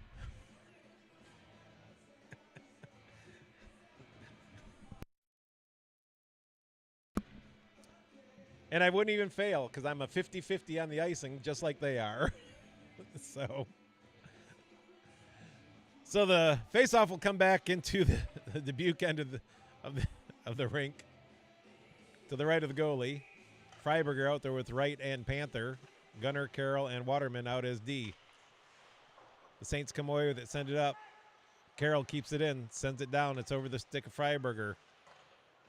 And I wouldn't even fail because I'm a 50-50 on the icing, just like they are. So the faceoff will come back into the Dubuque end of the rink to the right of the goalie. Freiberger out there with Wright and Panther. Gunner, Carroll, and Waterman out as D. The Saints come away with it, send it up. Carroll keeps it in, sends it down. It's over the stick of Freiberger.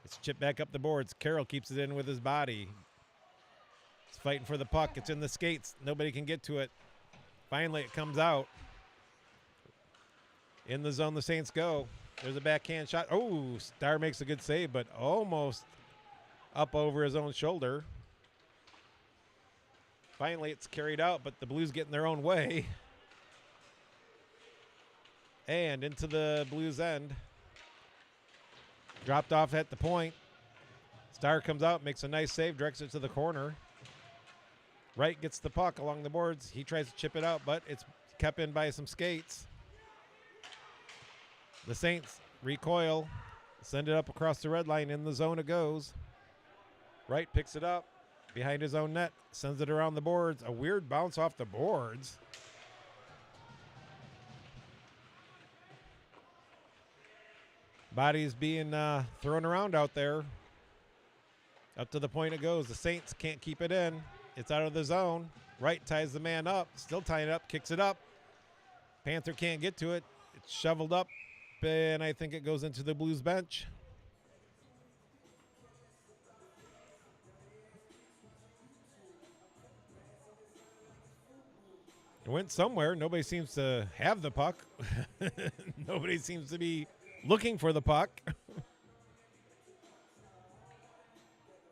It's chipped back up the boards. Carroll keeps it in with his body. It's fighting for the puck. It's in the skates. Nobody can get to it. Finally, it comes out. In the zone, the Saints go. There's a backhand shot. Oh, Starr makes a good save, but almost up over his own shoulder. Finally, it's carried out, but the Blues get in their own way. And into the Blues end. Dropped off at the point. Starr comes out, makes a nice save, directs it to the corner. Wright gets the puck along the boards. He tries to chip it out, but it's kept in by some skates. The Saints recoil, send it up across the red line. In the zone it goes. Wright picks it up behind his own net, sends it around the boards. A weird bounce off the boards. Bodies being thrown around out there. Up to the point it goes. The Saints can't keep it in. It's out of the zone. Wright ties the man up. Still tying it up. Kicks it up. Panther can't get to it. It's shoveled up, and I think it goes into the Blues bench. went somewhere. Nobody seems to have the puck. Nobody seems to be looking for the puck.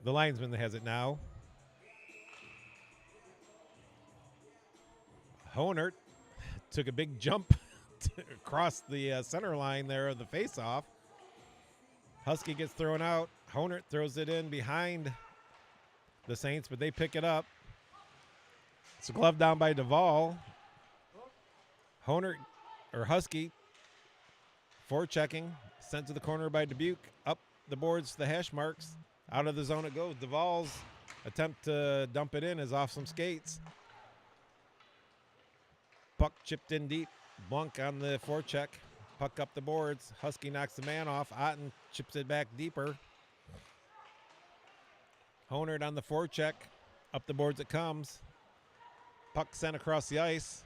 The linesman has it now. Honert took a big jump across the center line there of the faceoff. Husky gets thrown out. Honert throws it in behind the Saints, but they pick it up. It's a glove down by Duvall. Husky forechecking, sent to the corner by Dubuque. Up the boards to the hash marks. Out of the zone it goes. Duvall's attempt to dump it in is off some skates. Puck chipped in deep. Blunk on the forecheck. Puck up the boards. Husky knocks the man off. Otten chips it back deeper. Honert on the forecheck. Up the boards it comes. Puck sent across the ice.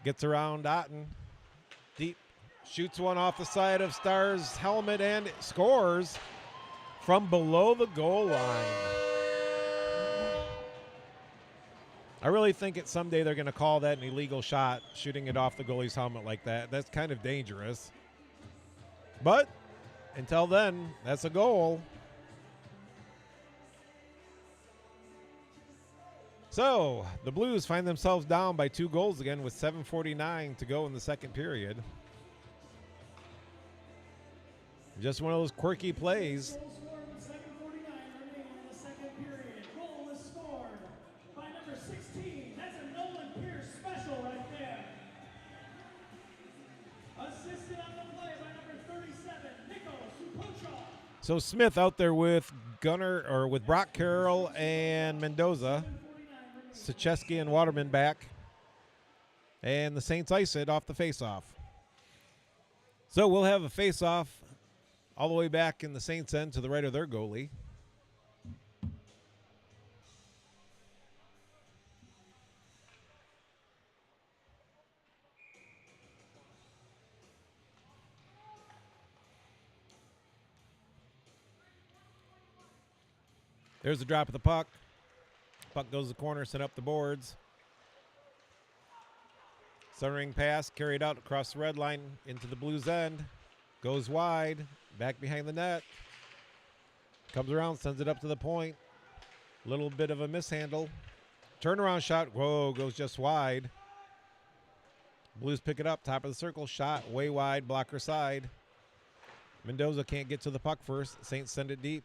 Gets around Otten. Deep. Shoots one off the side of Starr's helmet and scores from below the goal line. I really think someday they're going to call that an illegal shot, shooting it off the goalie's helmet like that. That's kind of dangerous. But until then, that's a goal. So the Blues find themselves down by 2 goals again with 7:49 to go in the second period. Just one of those quirky plays. Goal scored with 7:49 remaining in the second period. Goal is scored by number 16. That's a Nolan Pierce special right there. Assisted on the play by number 37, Nico Supocho. So Smith out there with with Brock Carroll and Mendoza. Sachesky and Waterman back. And the Saints ice it off the faceoff. So we'll have a faceoff all the way back in the Saints' end to the right of their goalie. There's the drop of the puck. Puck goes to the corner, sent up the boards. Centering pass carried out across the red line into the Blues' end. Goes wide, back behind the net. Comes around, sends it up to the point. Little bit of a mishandle. Turnaround shot, whoa, goes just wide. Blues pick it up, top of the circle, shot way wide, blocker side. Mendoza can't get to the puck first. Saints send it deep.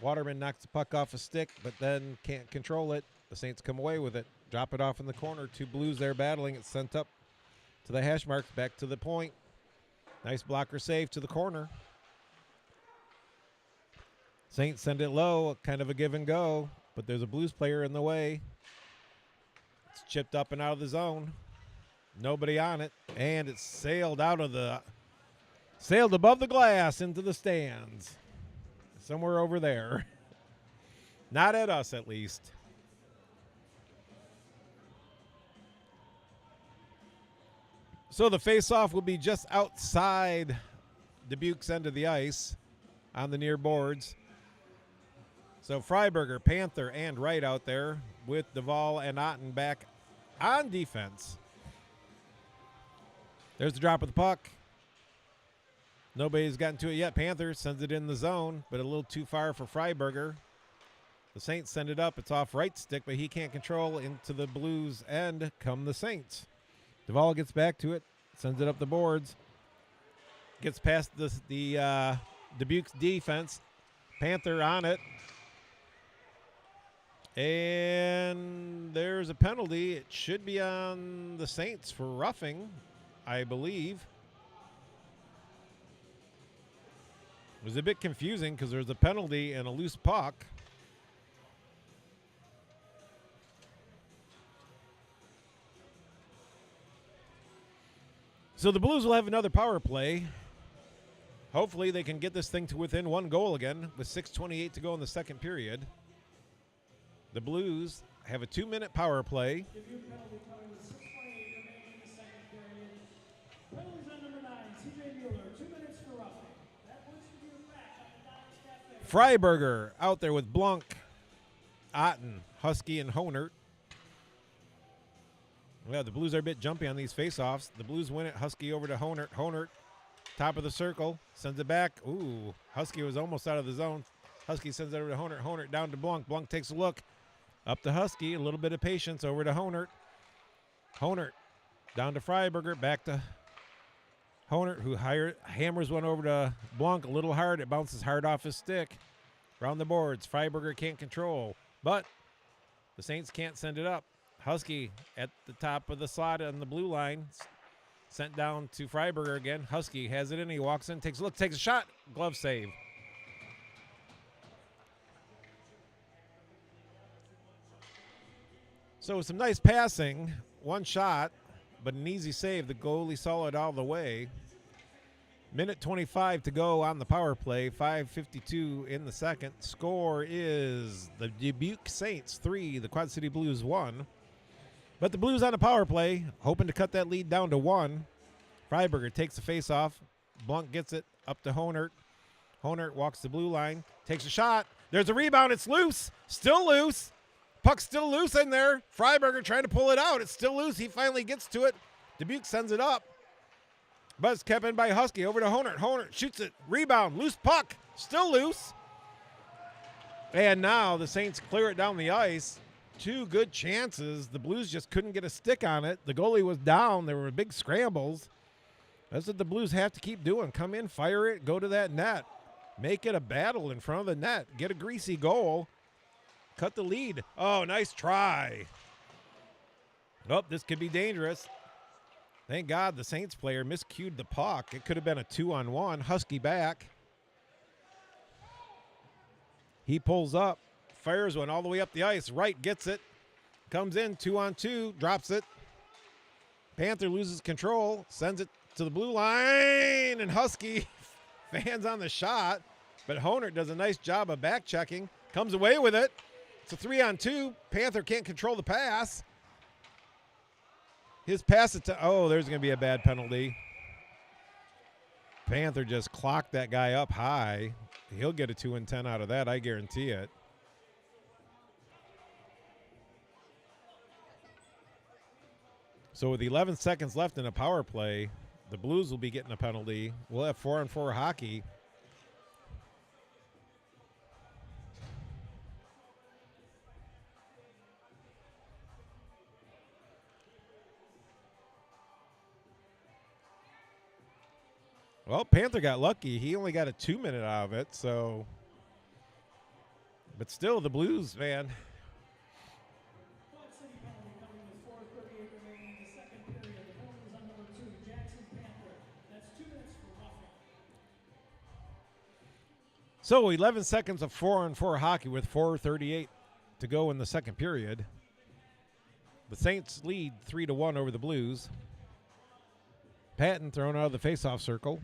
Waterman knocks the puck off a stick, but then can't control it. The Saints come away with it. Drop it off in the corner. 2 Blues there battling. It's sent up to the hash marks, back to the point. Nice blocker save to the corner. Saints send it low, kind of a give and go, but there's a Blues player in the way. It's chipped up and out of the zone. Nobody on it, and it's sailed above the glass into the stands. Somewhere over there. Not at us, at least. So the face-off will be just outside Dubuque's end of the ice on the near boards. So Freiberger, Panther, and Wright out there with Duvall and Otten back on defense. There's the drop of the puck. Nobody's gotten to it yet. Panther sends it in the zone, but a little too far for Freiberger. The Saints send it up. It's off right stick, but he can't control into the Blues end. Come the Saints. Duvall gets back to it, sends it up the boards. Gets past the Dubuque's defense. Panther on it. And there's a penalty. It should be on the Saints for roughing, I believe. It was a bit confusing because there's a penalty and a loose puck. So the Blues will have another power play. Hopefully they can get this thing to within 1 goal again with 6:28 to go in the second period. The Blues have a 2-minute power play. Give you a penalty coming with 6:28 remaining in the second period. Penalties on number 9, TJ Mueller, 2 minutes for roughing. That puts the Blues back on the Dodgers Cafe. Freiberger out there with Blunk, Otten, Husky, and Honert. Yeah, the Blues are a bit jumpy on these face-offs. The Blues win it. Husky over to Honert. Honert, top of the circle, sends it back. Ooh, Husky was almost out of the zone. Husky sends it over to Honert. Honert down to Blanc. Blanc takes a look. Up to Husky. A little bit of patience over to Honert. Honert down to Freiberger. Back to Honert, who hammers one over to Blanc a little hard. It bounces hard off his stick. Around the boards. Freiberger can't control. But the Saints can't send it up. Husky at the top of the slot on the blue line. Sent down to Freiberger again. Husky has it in. He walks in, takes a look, takes a shot. Glove save. So some nice passing. One shot, but an easy save. The goalie saw it all the way. Minute 25 to go on the power play. 5:52 in the second. Score is the Dubuque Saints 3, the Quad City Blues 1. But the Blues on the power play, hoping to cut that lead down to 1. Freiberger takes the face-off. Blanc gets it up to Honert. Honert walks the blue line, takes a shot. There's a rebound. It's loose. Still loose. Puck's still loose in there. Freiberger trying to pull it out. It's still loose. He finally gets to it. Dubuque sends it up. But it's kept in by Husky. Over to Honert. Honert shoots it. Rebound. Loose puck. Still loose. And now the Saints clear it down the ice. Two good chances. The Blues just couldn't get a stick on it. The goalie was down. There were big scrambles. That's what the Blues have to keep doing. Come in, fire it, go to that net. Make it a battle in front of the net. Get a greasy goal. Cut the lead. Oh, nice try. Oh, this could be dangerous. Thank God the Saints player miscued the puck. It could have been a 2-on-1. Husky back. He pulls up, fires one all the way up the ice. Wright gets it. Comes in, 2-on-2, drops it. Panther loses control, sends it to the blue line, and Husky fans on the shot. But Honert does a nice job of back checking. Comes away with it. It's a 3-on-2. Panther can't control the pass. His pass it to, oh, there's going to be a bad penalty. Panther just clocked that guy up high. He'll get a 2-10 out of that, I guarantee it. So with 11 seconds left in a power play, the Blues will be getting a penalty. We'll have 4-on-4 hockey. Well, Panther got lucky. He only got a 2-minute out of it, so. But still, the Blues, man. Quad City penalty coming with 4:38 remaining in the second period. The penalty is on number 2, Jackson Panther. That's 2 minutes for roughing. So 11 seconds of 4-on-4 hockey with 4:38 to go in the second period. The Saints lead 3-1 over the Blues. Patton thrown out of the faceoff circle.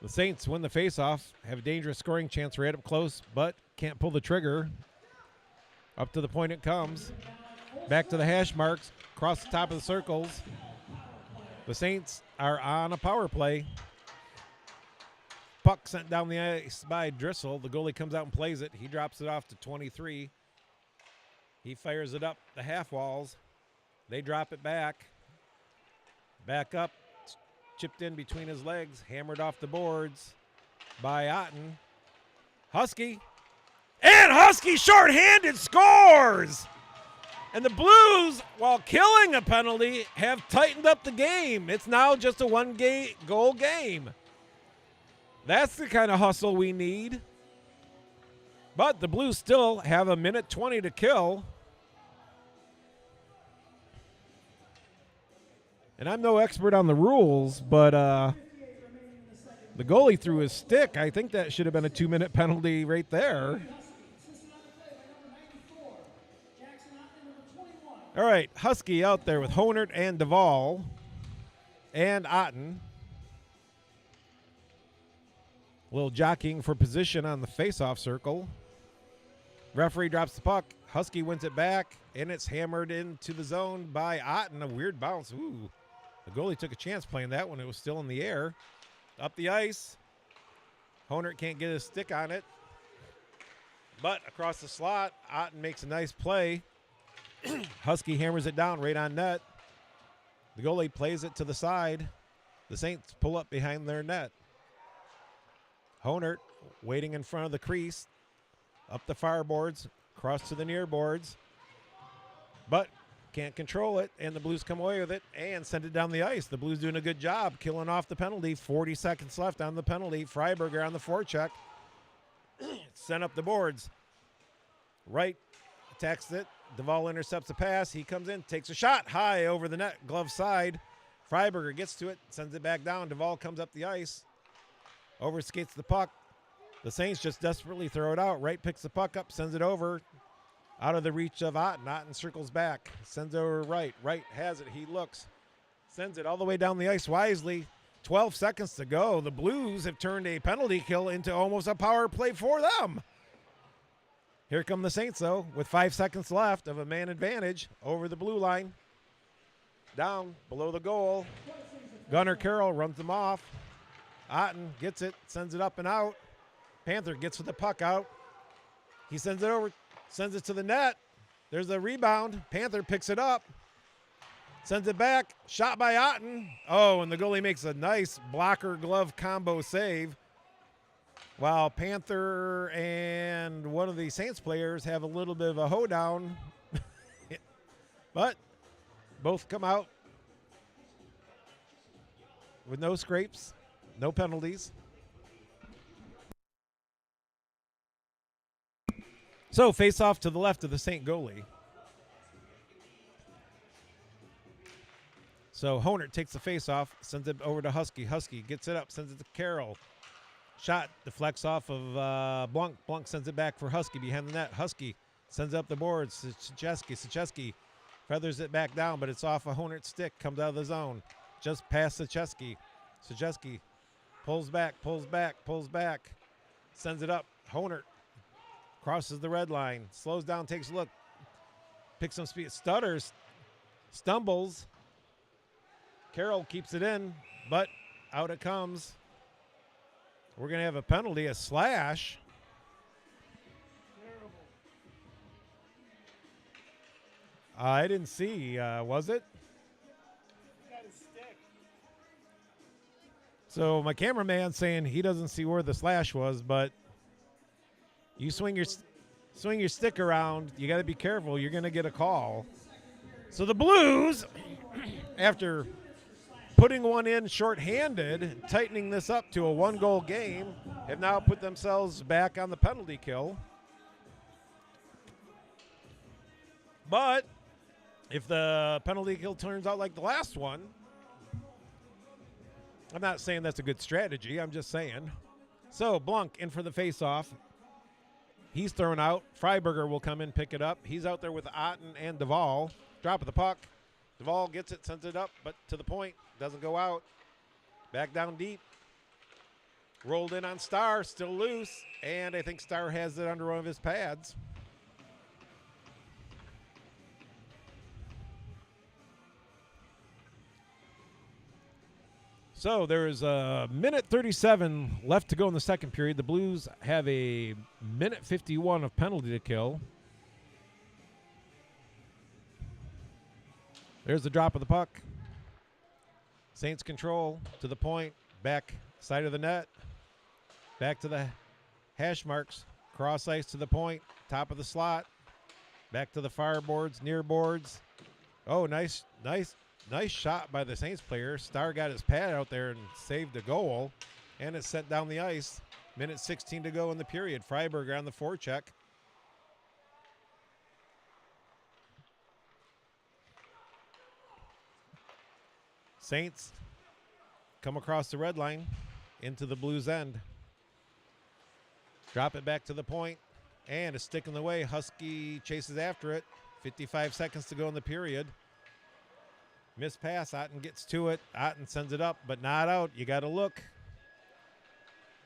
The Saints win the faceoff, have a dangerous scoring chance right up close, but can't pull the trigger. Up to the point it comes. Back to the hash marks, across the top of the circles. The Saints are on a power play. Puck sent down the ice by Drissel. The goalie comes out and plays it. He drops it off to 23. He fires it up the half walls. They drop it back. Back up. Chipped in between his legs. Hammered off the boards by Otten. Husky. And Husky shorthanded scores! And the Blues, while killing a penalty, have tightened up the game. It's now just a one-goal game. That's the kind of hustle we need. But the Blues still have a minute 20 to kill. And I'm no expert on the rules, but the goalie threw his stick. I think that should have been a 2-minute penalty right there. All right, Husky out there with Honert and Duvall and Otten. A little jockeying for position on the faceoff circle. Referee drops the puck. Husky wins it back, and it's hammered into the zone by Otten. A weird bounce. Ooh. The goalie took a chance playing that when it was still in the air. Up the ice. Honert can't get his stick on it. But across the slot, Otten makes a nice play. Husky hammers it down right on net. The goalie plays it to the side. The Saints pull up behind their net. Honert waiting in front of the crease. Up the far boards, across to the near boards. But can't control it, and the Blues come away with it and send it down the ice. The Blues doing a good job killing off the penalty. 40 seconds left on the penalty. Freiberger on the forecheck. Sent up the boards. Wright attacks it. Duvall intercepts the pass. He comes in, takes a shot high over the net, glove side. Freiberger gets to it, sends it back down. Duvall comes up the ice, overskates the puck. The Saints just desperately throw it out. Wright picks the puck up, sends it over, out of the reach of Otten. Otten circles back, sends over Wright. Wright has it. He looks, sends it all the way down the ice wisely. 12 seconds to go. The Blues have turned a penalty kill into almost a power play for them. Here come the Saints, though, with 5 seconds left of a man advantage over the blue line. Down below the goal. Gunnar Carroll runs them off. Otten gets it, sends it up and out. Panther gets with the puck out. He sends it over, sends it to the net. There's a rebound. Panther picks it up, sends it back. Shot by Otten. Oh, and the goalie makes a nice blocker glove combo save. While Panther and one of the Saints players have a little bit of a hoedown. But both come out with no scrapes, no penalties. So face off to the left of the Saint goalie. So Honert takes the face off, sends it over to Husky. Husky gets it up, sends it to Carroll. Shot deflects off of Blanc. Blanc sends it back for Husky behind the net. Husky sends up the boards. Sicheski feathers it back down, but it's off a Honert's stick. Comes out of the zone. Just past Sicheski. Sicheski pulls back. Sends it up. Honert crosses the red line. Slows down, takes a look. Picks some speed. Stutters. Stumbles. Carroll keeps it in, but out it comes. We're going to have a penalty, a slash. Terrible. I didn't see. Was it? Got his stick. So my cameraman's saying he doesn't see where the slash was, but you swing your stick around. You got to be careful. You're going to get a call. So the Blues, after putting one in shorthanded, tightening this up to a one-goal game, have now put themselves back on the penalty kill. But if the penalty kill turns out like the last one, I'm not saying that's a good strategy. I'm just saying. So Blanc in for the face-off. He's thrown out. Freiberger will come in, pick it up. He's out there with Otten and Duvall. Drop of the puck. Duvall gets it, sends it up, but to the point. Doesn't go out. Back down deep. Rolled in on Starr, still loose. And I think Starr has it under one of his pads. So there is a minute 37 left to go in the second period. The Blues have a minute 51 of penalty to kill. There's the drop of the puck. Saints control to the point, back side of the net, back to the hash marks, cross ice to the point, top of the slot, back to the far boards, near boards. Oh, nice shot by the Saints player. Starr got his pad out there and saved the goal, and it's sent down the ice. Minute 16 to go in the period. Freiberger on the forecheck. Saints come across the red line into the Blues end. Drop it back to the point, and a stick in the way. Husky chases after it. 55 seconds to go in the period. Missed pass. Otten gets to it. Otten sends it up, but not out. You got to look.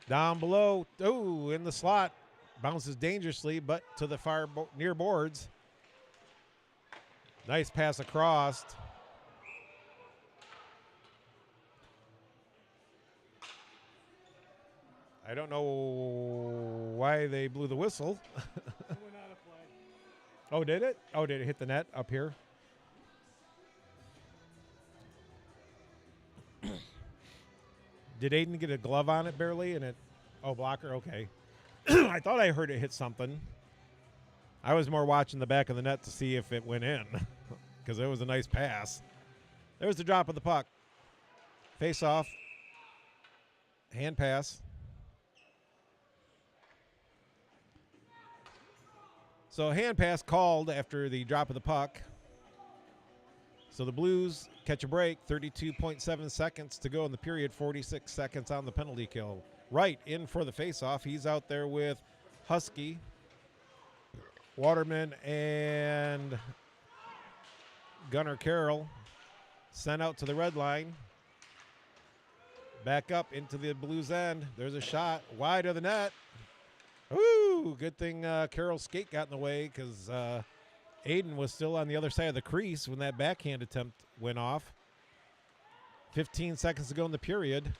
Down below. Oh, in the slot. Bounces dangerously, but to the far near boards. Nice pass across. I don't know why they blew the whistle. It went out of play. Oh, did it? Oh, did it hit the net up here? Did Aiden get a glove on it barely? And it, oh, blocker, okay. I thought I heard it hit something. I was more watching the back of the net to see if it went in because it was a nice pass. There's the drop of the puck. Face off. Hand pass. So hand pass called after the drop of the puck. So the Blues catch a break. 32.7 seconds to go in the period. 46 seconds on the penalty kill. Right in for the face-off. He's out there with Husky, Waterman, and Gunnar Carroll. Sent out to the red line. Back up into the Blues end. There's a shot wide of the net. Ooh, good thing Carroll's skate got in the way because Aiden was still on the other side of the crease when that backhand attempt went off. 15 seconds to go in the period.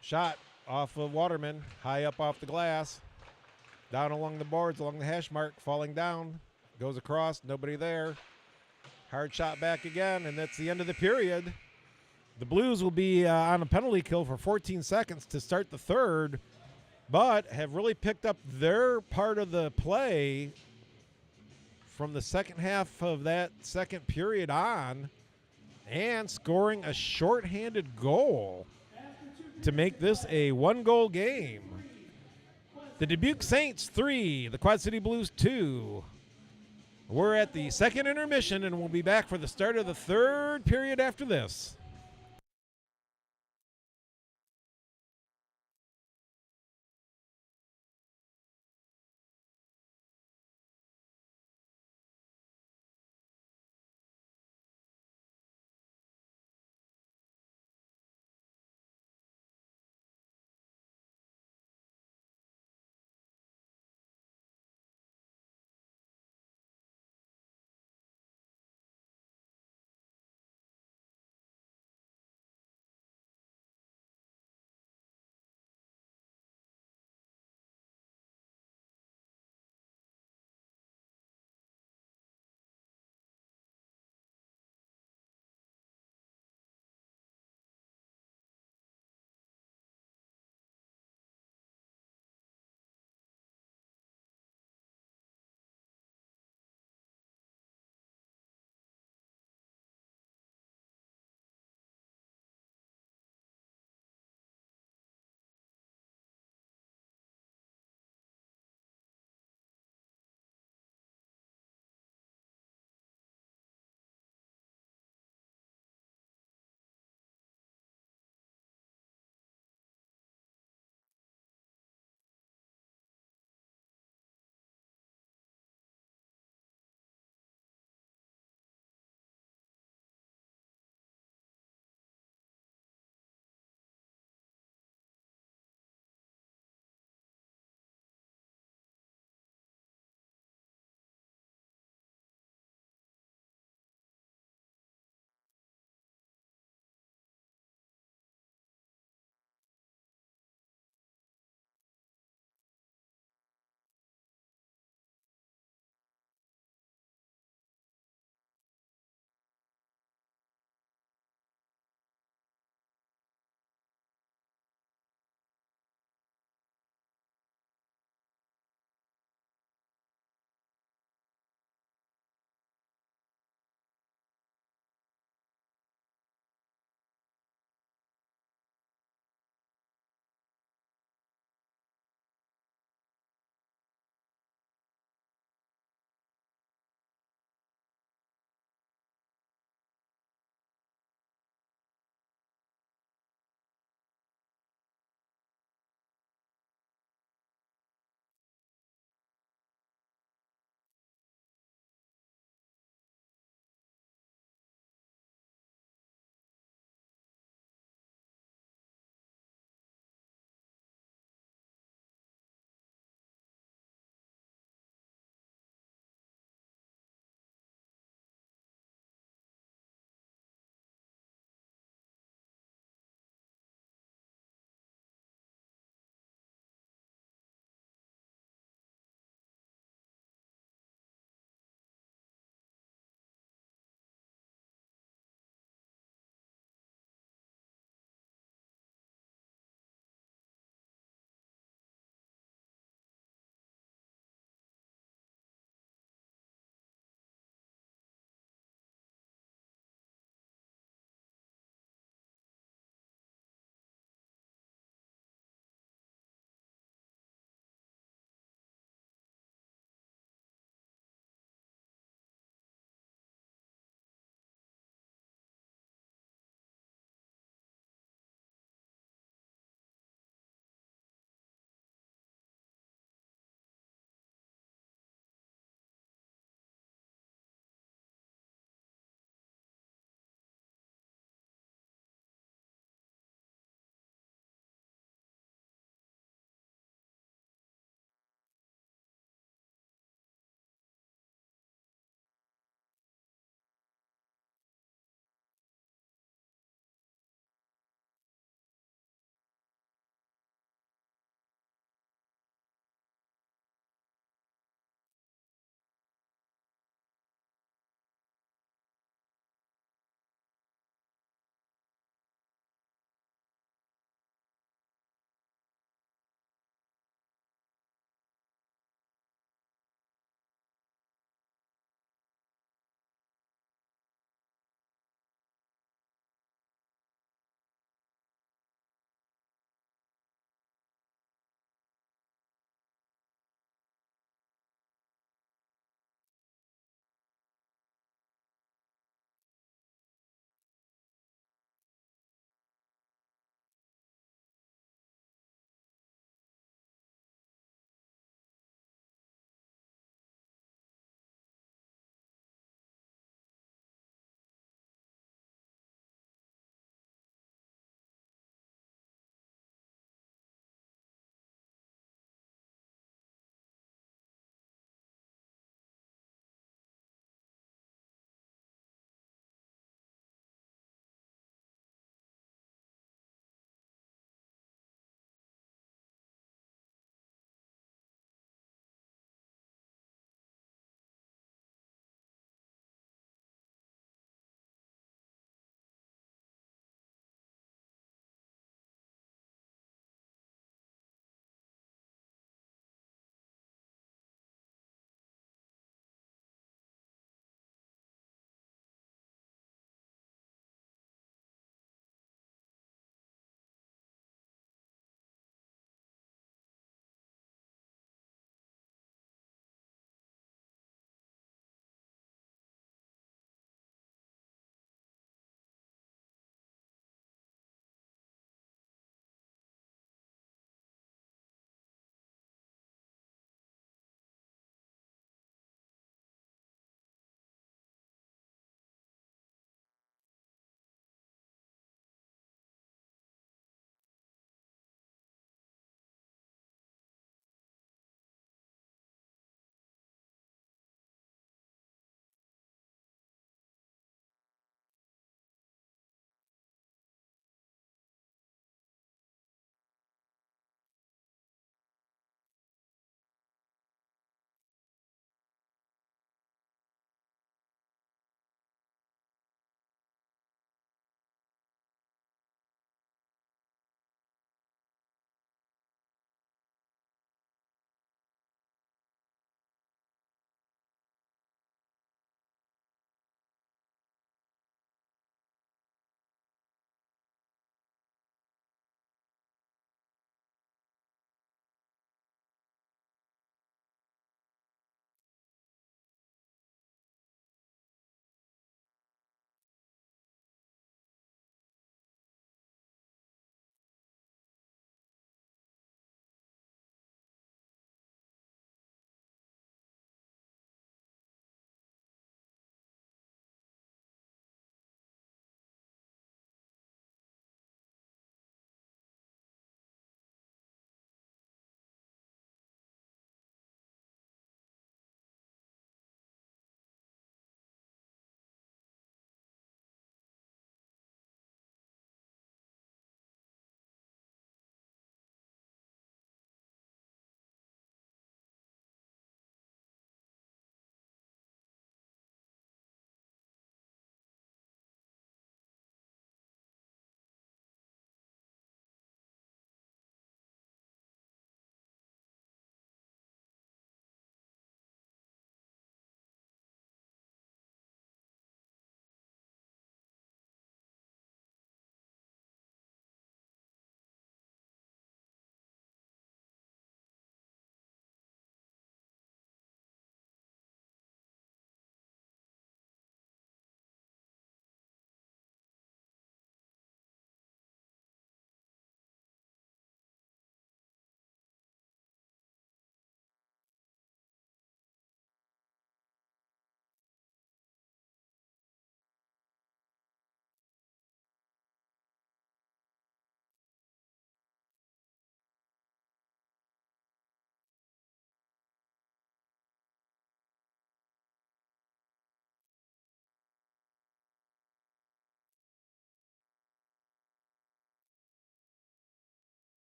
Shot off of Waterman, high up off the glass. Down along the boards, along the hash mark, falling down. Goes across, nobody there. Hard shot back again, and that's the end of the period. The Blues will be on a penalty kill for 14 seconds to start the third, but have really picked up their part of the play from the second half of that second period on and scoring a shorthanded goal to make this a one-goal game. The Dubuque Saints 3, the Quad City Blues 2. We're at the second intermission, and we'll be back for the start of the third period after this.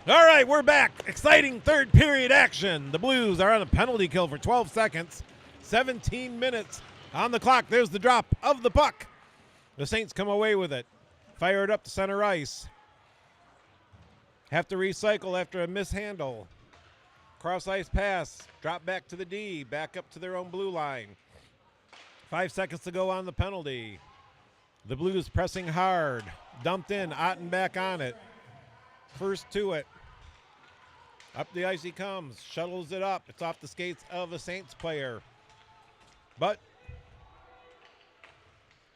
All right, we're back. Exciting third period action. The Blues are on a penalty kill for 12 seconds. 17 minutes on the clock. There's the drop of the puck. The Saints come away with it. Fire it up to center ice. Have to recycle after a mishandle. Cross ice pass. Drop back to the D. Back up to their own blue line. 5 seconds to go on the penalty. The Blues pressing hard. Dumped in. Otten back on it. First to it. Up the ice he comes. Shuttles it up. It's off the skates of a Saints player. But,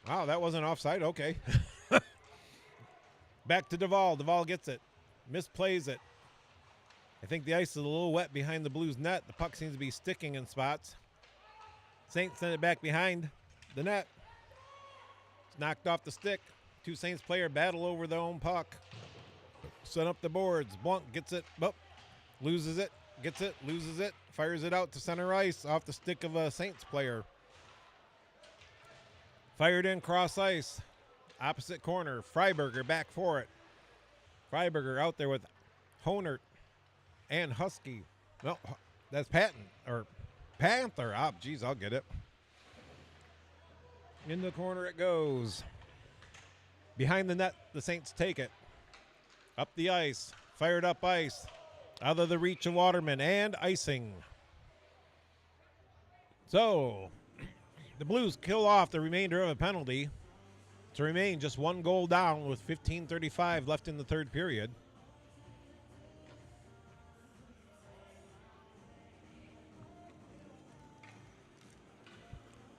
wow, that wasn't offside. Okay. Back to Duvall. Duvall gets it. Misplays it. I think the ice is a little wet behind the Blues net. The puck seems to be sticking in spots. Saints send it back behind the net. It's knocked off the stick. Two Saints player battle over their own puck. Set up the boards. Blunt gets it. Oh, loses it. Gets it. Loses it. Fires it out to center ice off the stick of a Saints player. Fired in cross ice. Opposite corner. Freiberger back for it. Freiberger out there with Honert and Husky. No, that's Patton or Panther. Ah, geez, I'll get it. In the corner it goes. Behind the net, the Saints take it. Up the ice. Fired up ice. Out of the reach of Waterman and icing. So, the Blues kill off the remainder of a penalty to remain just one goal down with 15:35 left in the third period.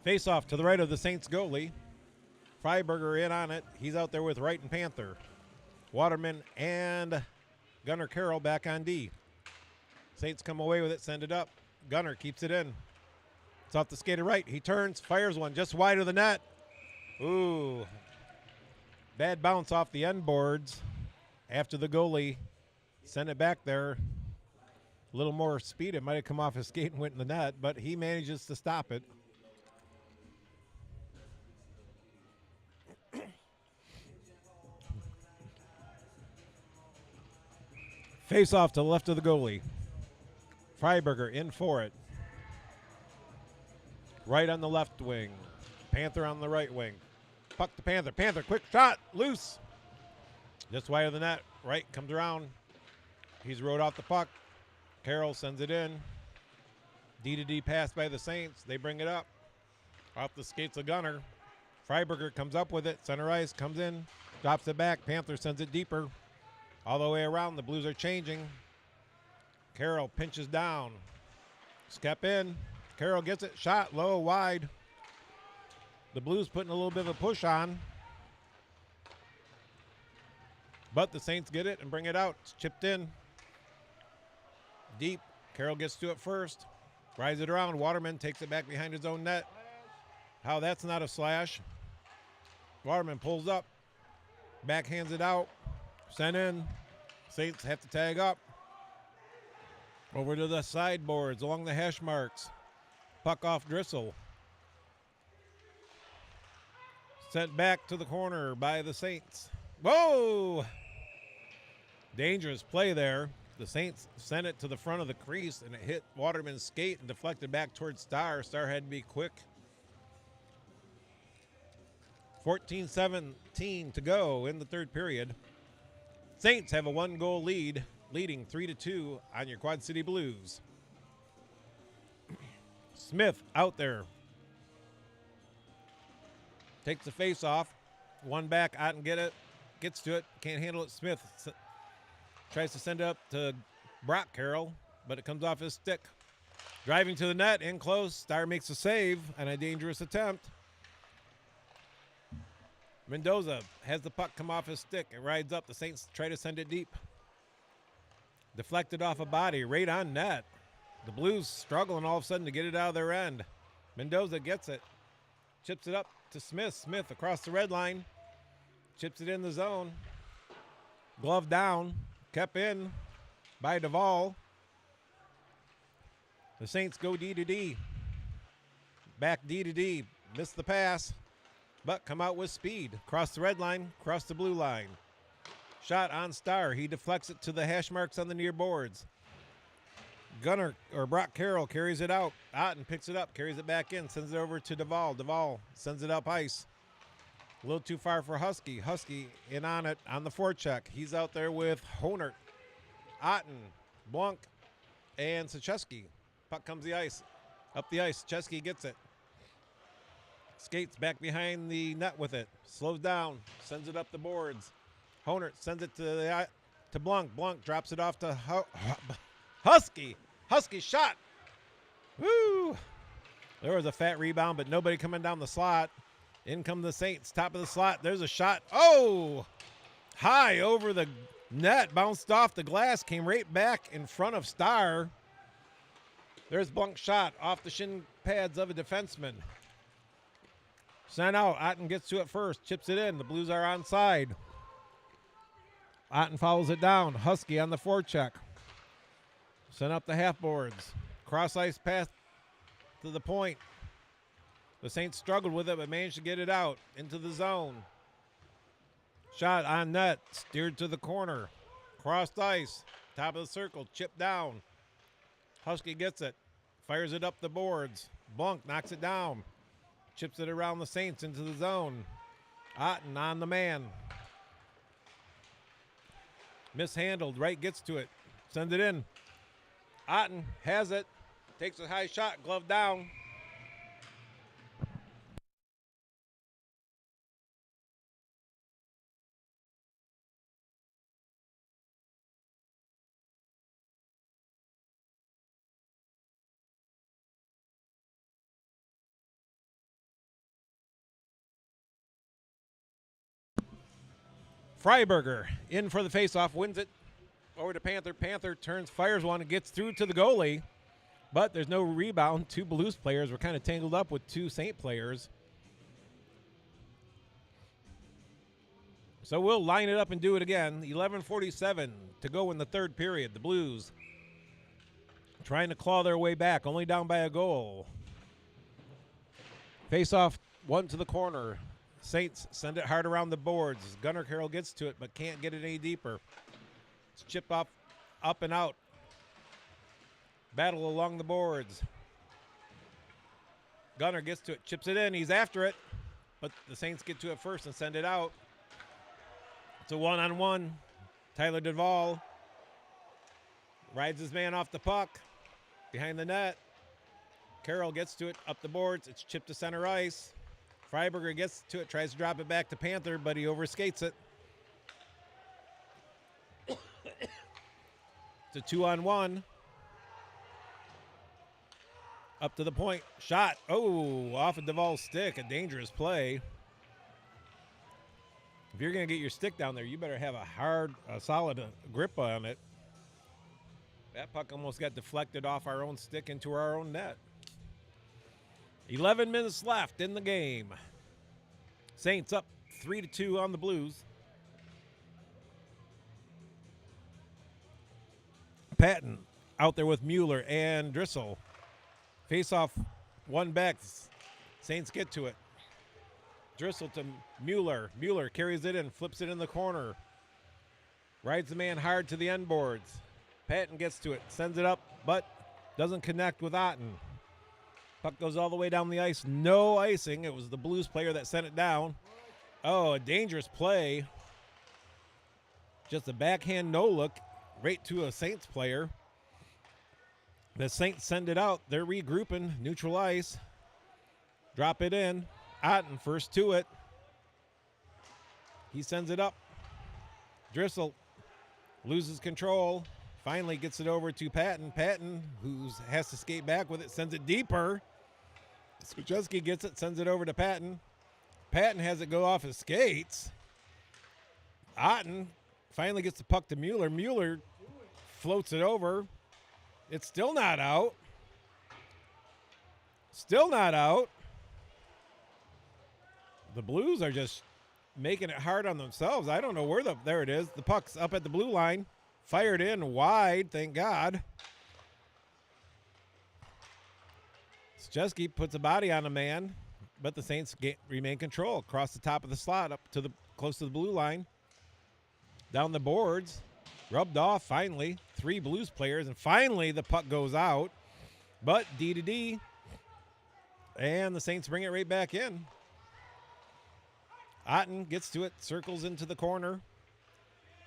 Face off to the right of the Saints goalie. Freiberger in on it. He's out there with Wright and Panther. Waterman and Gunnar Carroll back on D. Saints come away with it, send it up. Gunnar keeps it in. It's off the skater right. He turns, fires one just wide of the net. Ooh. Bad bounce off the end boards after the goalie sent it back there. A little more speed. It might have come off his skate and went in the net, but he manages to stop it. Face off to the left of the goalie. Freiberger in for it. Right on the left wing. Panther on the right wing. Puck to Panther. Panther, quick shot. Loose. Just wide of the net. Right, comes around. He's rode off the puck. Carroll sends it in. D-to-D pass by the Saints. They bring it up. Off the skates of Gunner. Freiberger comes up with it. Center ice comes in. Drops it back. Panther sends it deeper. All the way around. The Blues are changing. Carroll pinches down. Step in. Carroll gets it. Shot low, wide. The Blues putting a little bit of a push on. But the Saints get it and bring it out. It's chipped in. Deep. Carroll gets to it first. Rides it around. Waterman takes it back behind his own net. How that's not a slash. Waterman pulls up. Backhands it out. Sent in. Saints have to tag up. Over to the sideboards along the hash marks. Puck off Drissel. Sent back to the corner by the Saints. Whoa! Dangerous play there. The Saints sent it to the front of the crease, and it hit Waterman's skate and deflected back towards Starr. Starr had to be quick. 14-17 to go in the third period. Saints have a one-goal lead, leading 3-2 on your Quad City Blues. Smith out there. Takes the face off. One back, Otten gets to it, can't handle it. Smith tries to send it up to Brock Carroll, but it comes off his stick. Driving to the net, in close. Starr makes a save and a dangerous attempt. Mendoza has the puck come off his stick. It rides up. The Saints try to send it deep. Deflected off a body, right on net. The Blues struggling all of a sudden to get it out of their end. Mendoza gets it. Chips it up to Smith. Smith across the red line. Chips it in the zone. Glove down. Kept in by Duvall. The Saints go D-to-D. Back D-to-D. Missed the pass. But come out with speed. Cross the red line. Cross the blue line. Shot on Star. He deflects it to the hash marks on the near boards. Gunner or Brock Carroll carries it out. Otten picks it up, carries it back in, sends it over to Duvall. Duvall sends it up ice. A little too far for Husky. Husky in on it on the forecheck. He's out there with Honert, Otten, Blanc, and Sacheski. Puck comes the ice. Up the ice. Sacheski gets it. Skates back behind the net with it. Slows down. Sends it up the boards. Honert sends it to Blanc. Blanc drops it off to Husky. Husky shot. Woo! There was a fat rebound, but nobody coming down the slot. In come the Saints. Top of the slot. There's a shot. Oh! High over the net. Bounced off the glass. Came right back in front of Star. There's Blanc's shot off the shin pads of a defenseman. Sent out. Otten gets to it first. Chips it in. The Blues are onside. Otten follows it down. Husky on the forecheck. Sent up the half boards. Cross ice pass to the point. The Saints struggled with it, but managed to get it out into the zone. Shot on net. Steered to the corner. Crossed ice. Top of the circle. Chipped down. Husky gets it. Fires it up the boards. Blanc knocks it down. Chips it around the Saints into the zone. Otten on the man. Mishandled. Wright gets to it. Sends it in. Otten has it. Takes a high shot. Glove down. Freiberger in for the faceoff, wins it over to Panther. Panther turns, fires one, and gets through to the goalie, but there's no rebound. Two Blues players were kind of tangled up with two Saint players. So we'll line it up and do it again. 11:47 to go in the third period. The Blues trying to claw their way back, only down by a goal. Faceoff, one to the corner. Saints send it hard around the boards. Gunner Carroll gets to it, but can't get it any deeper. It's chipped off, up and out. Battle along the boards. Gunner gets to it, chips it in. He's after it, but the Saints get to it first and send it out. It's a one-on-one. Tyler Duvall rides his man off the puck behind the net. Carroll gets to it, up the boards. It's chipped to center ice. Freiberger gets to it, tries to drop it back to Panther, but he overskates it. It's a 2-on-1. Up to the point. Shot. Oh, off of Duvall's stick. A dangerous play. If you're going to get your stick down there, you better have a solid grip on it. That puck almost got deflected off our own stick into our own net. 11 minutes left in the game. Saints up 3-2 on the Blues. Patton out there with Mueller and Drissel. Face off, one back. Saints get to it. Drissel to Mueller. Mueller carries it in, flips it in the corner. Rides the man hard to the end boards. Patton gets to it, sends it up, but doesn't connect with Otten. Puck goes all the way down the ice. No icing. It was the Blues player that sent it down. Oh, a dangerous play. Just a backhand no-look right to a Saints player. The Saints send it out. They're regrouping. Neutral ice. Drop it in. Otten first to it. He sends it up. Drissel loses control. Finally gets it over to Patton. Patton, who has to skate back with it, sends it deeper. Sacheski gets it, sends it over to Patton. Patton has it go off his skates. Otten finally gets the puck to Mueller. Mueller floats it over. It's still not out. Still not out. The Blues are just making it hard on themselves. I don't know where there it is. The puck's up at the blue line. Fired in wide, thank God. Sacheski puts a body on a man, but the Saints remain control across the top of the slot up to the close to the blue line. Down the boards. Rubbed off finally. 3 Blues players. And finally the puck goes out. But D to D. And the Saints bring it right back in. Otten gets to it. Circles into the corner.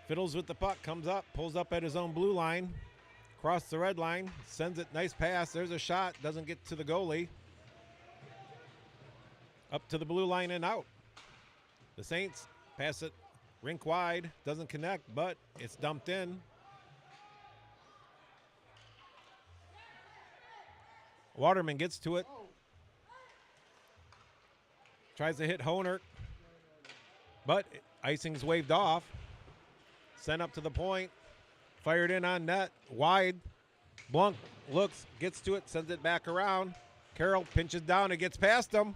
Fiddles with the puck. Comes up. Pulls up at his own blue line. Across the red line. Sends it. Nice pass. There's a shot. Doesn't get to the goalie. Up to the blue line and out. The Saints pass it rink wide. Doesn't connect, but it's dumped in. Waterman gets to it. Tries to hit Honert, but icing's waved off. Sent up to the point. Fired in on net. Wide. Blunk looks, gets to it, sends it back around. Carroll pinches down. It gets past him.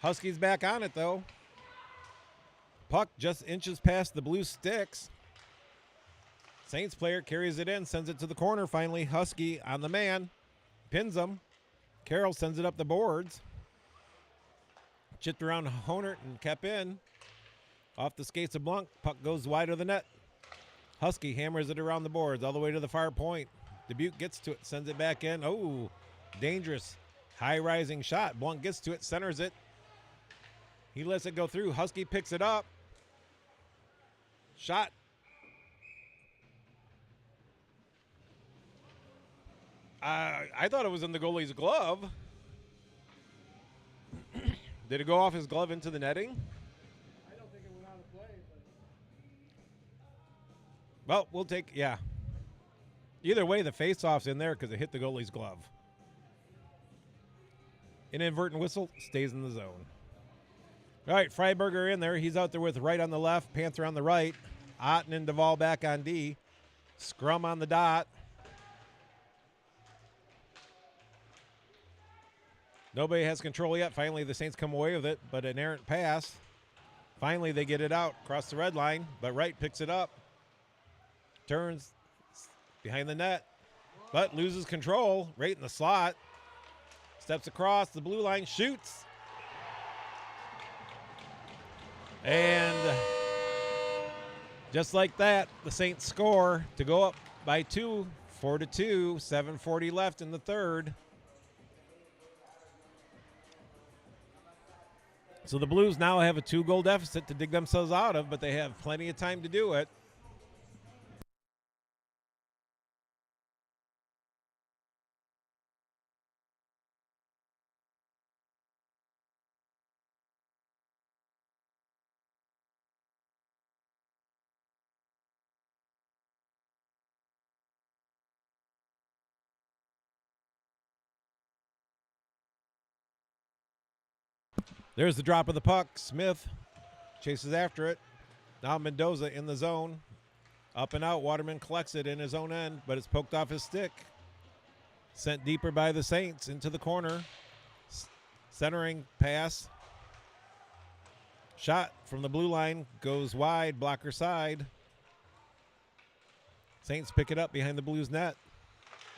Huskies back on it, though. Puck just inches past the blue sticks. Saints player carries it in, sends it to the corner. Finally, Husky on the man. Pins him. Carroll sends it up the boards. Chipped around Honert and kept in. Off the skates of Blunk. Puck goes wide of the net. Husky hammers it around the boards all the way to the far point. Dubuque gets to it, sends it back in. Oh, dangerous. High rising shot. Blunk gets to it, centers it. He lets it go through. Husky picks it up. Shot. I thought it was in the goalie's glove. Did it go off his glove into the netting? I don't think it went out of play, but Well, we'll take, yeah. Either way, the face-off's in there because it hit the goalie's glove. Inadvertent whistle, stays in the zone. All right, Freiberger in there. He's out there with Wright on the left, Panther on the right. Otten and Duvall back on D. Scrum on the dot. Nobody has control yet. Finally, the Saints come away with it, but an errant pass. Finally, they get it out across the red line, but Wright picks it up. Turns behind the net, but loses control right in the slot. Steps across the blue line, shoots. And just like that, the Saints score to go up by 2, 4-2, 7:40 left in the third. So the Blues now have a 2-goal deficit to dig themselves out of, but they have plenty of time to do it. There's the drop of the puck. Smith chases after it. Now Mendoza in the zone. Up and out. Waterman collects it in his own end, but it's poked off his stick. Sent deeper by the Saints into the corner. Centering pass. Shot from the blue line. Goes wide. Blocker side. Saints pick it up behind the Blues net.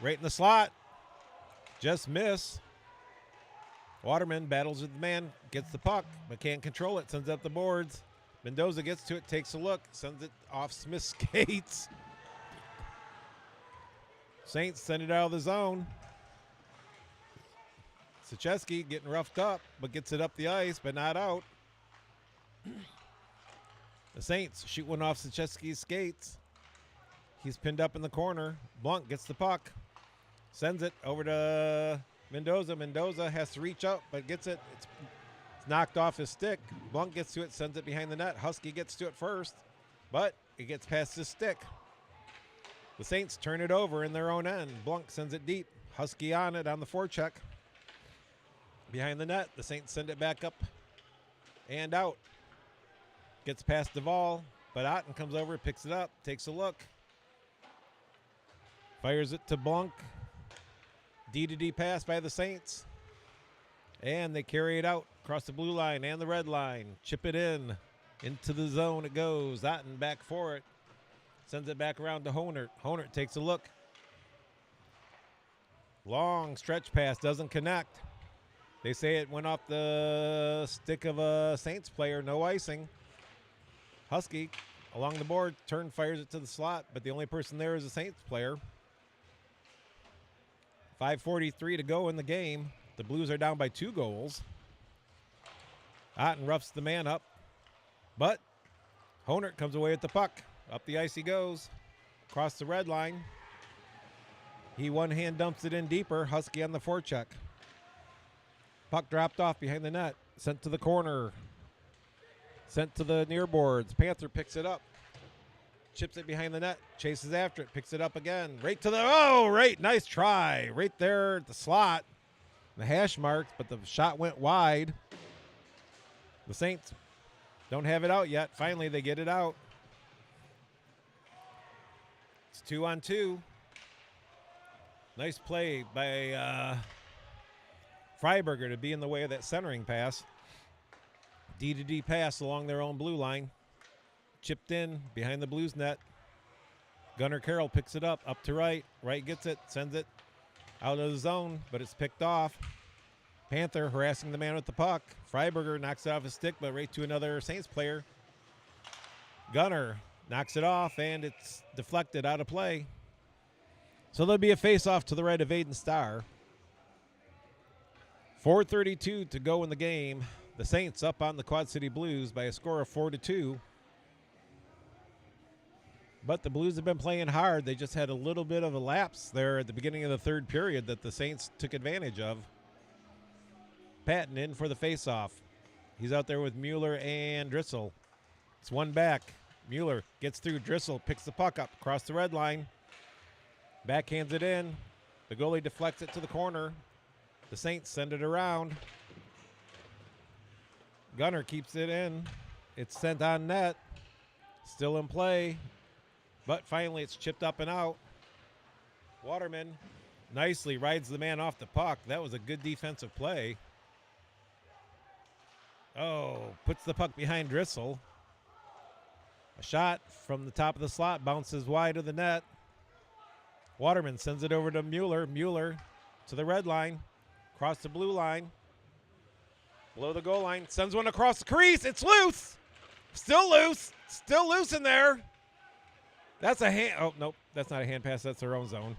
Right in the slot. Just miss. Waterman battles with the man, gets the puck, but can't control it, sends up the boards. Mendoza gets to it, takes a look, sends it off Smith's skates. Saints send it out of the zone. Sachesky getting roughed up, but gets it up the ice, but not out. The Saints shoot one off Sachesky's skates. He's pinned up in the corner. Blunt gets the puck, sends it over to Mendoza. Mendoza has to reach up, but gets it. It's knocked off his stick. Blunt gets to it, sends it behind the net. Husky gets to it first, but it gets past his stick. The Saints turn it over in their own end. Blunt sends it deep. Husky on it on the forecheck. Behind the net, the Saints send it back up and out. Gets past Duvall, but Otten comes over, picks it up, takes a look. Fires it to Blanc. D-to-D pass by the Saints. And they carry it out across the blue line and the red line. Chip it in. Into the zone it goes. Otten back for it. Sends it back around to Honert. Honert takes a look. Long stretch pass. Doesn't connect. They say it went off the stick of a Saints player. No icing. Husky along the board. Turn fires it to the slot, but the only person there is a Saints player. 5:43 to go in the game. The Blues are down by 2 goals. Otten roughs the man up, but Honert comes away with the puck. Up the ice he goes, across the red line. He one-hand dumps it in deeper. Husky on the forecheck. Puck dropped off behind the net, sent to the corner, sent to the near boards. Panther picks it up, chips it behind the net, chases after it, picks it up again. Right to the, right, nice try. Right there at the slot, the hash marks, but the shot went wide. The Saints don't have it out yet. Finally, they get it out. It's 2-on-2. Nice play by Freiberger to be in the way of that centering pass. D-to-D pass along their own blue line. Chipped in behind the Blues net. Gunnar Carroll picks it up to right. Right gets it, sends it out of the zone, but it's picked off. Panther harassing the man with the puck. Freiberger knocks it off his stick, but right to another Saints player. Gunnar knocks it off, and it's deflected out of play. So there'll be a face-off to the right of Aiden Starr. 4:32 to go in the game. The Saints up on the Quad City Blues by a score of 4-2. But the Blues have been playing hard. They just had a little bit of a lapse there at the beginning of the third period that the Saints took advantage of. Patton in for the face-off. He's out there with Mueller and Drissel. It's one back. Mueller gets through. Drissel picks the puck up across the red line. Backhands it in. The goalie deflects it to the corner. The Saints send it around. Gunner keeps it in. It's sent on net. Still in play. But finally it's chipped up and out. Waterman nicely rides the man off the puck. That was a good defensive play. Puts the puck behind Drissel. A shot from the top of the slot bounces wide of the net. Waterman sends it over to Mueller. Mueller to the red line, across the blue line, below the goal line, sends one across the crease. It's loose. Still loose. Still loose in there. That's a hand. Oh, nope. That's not a hand pass. That's their own zone.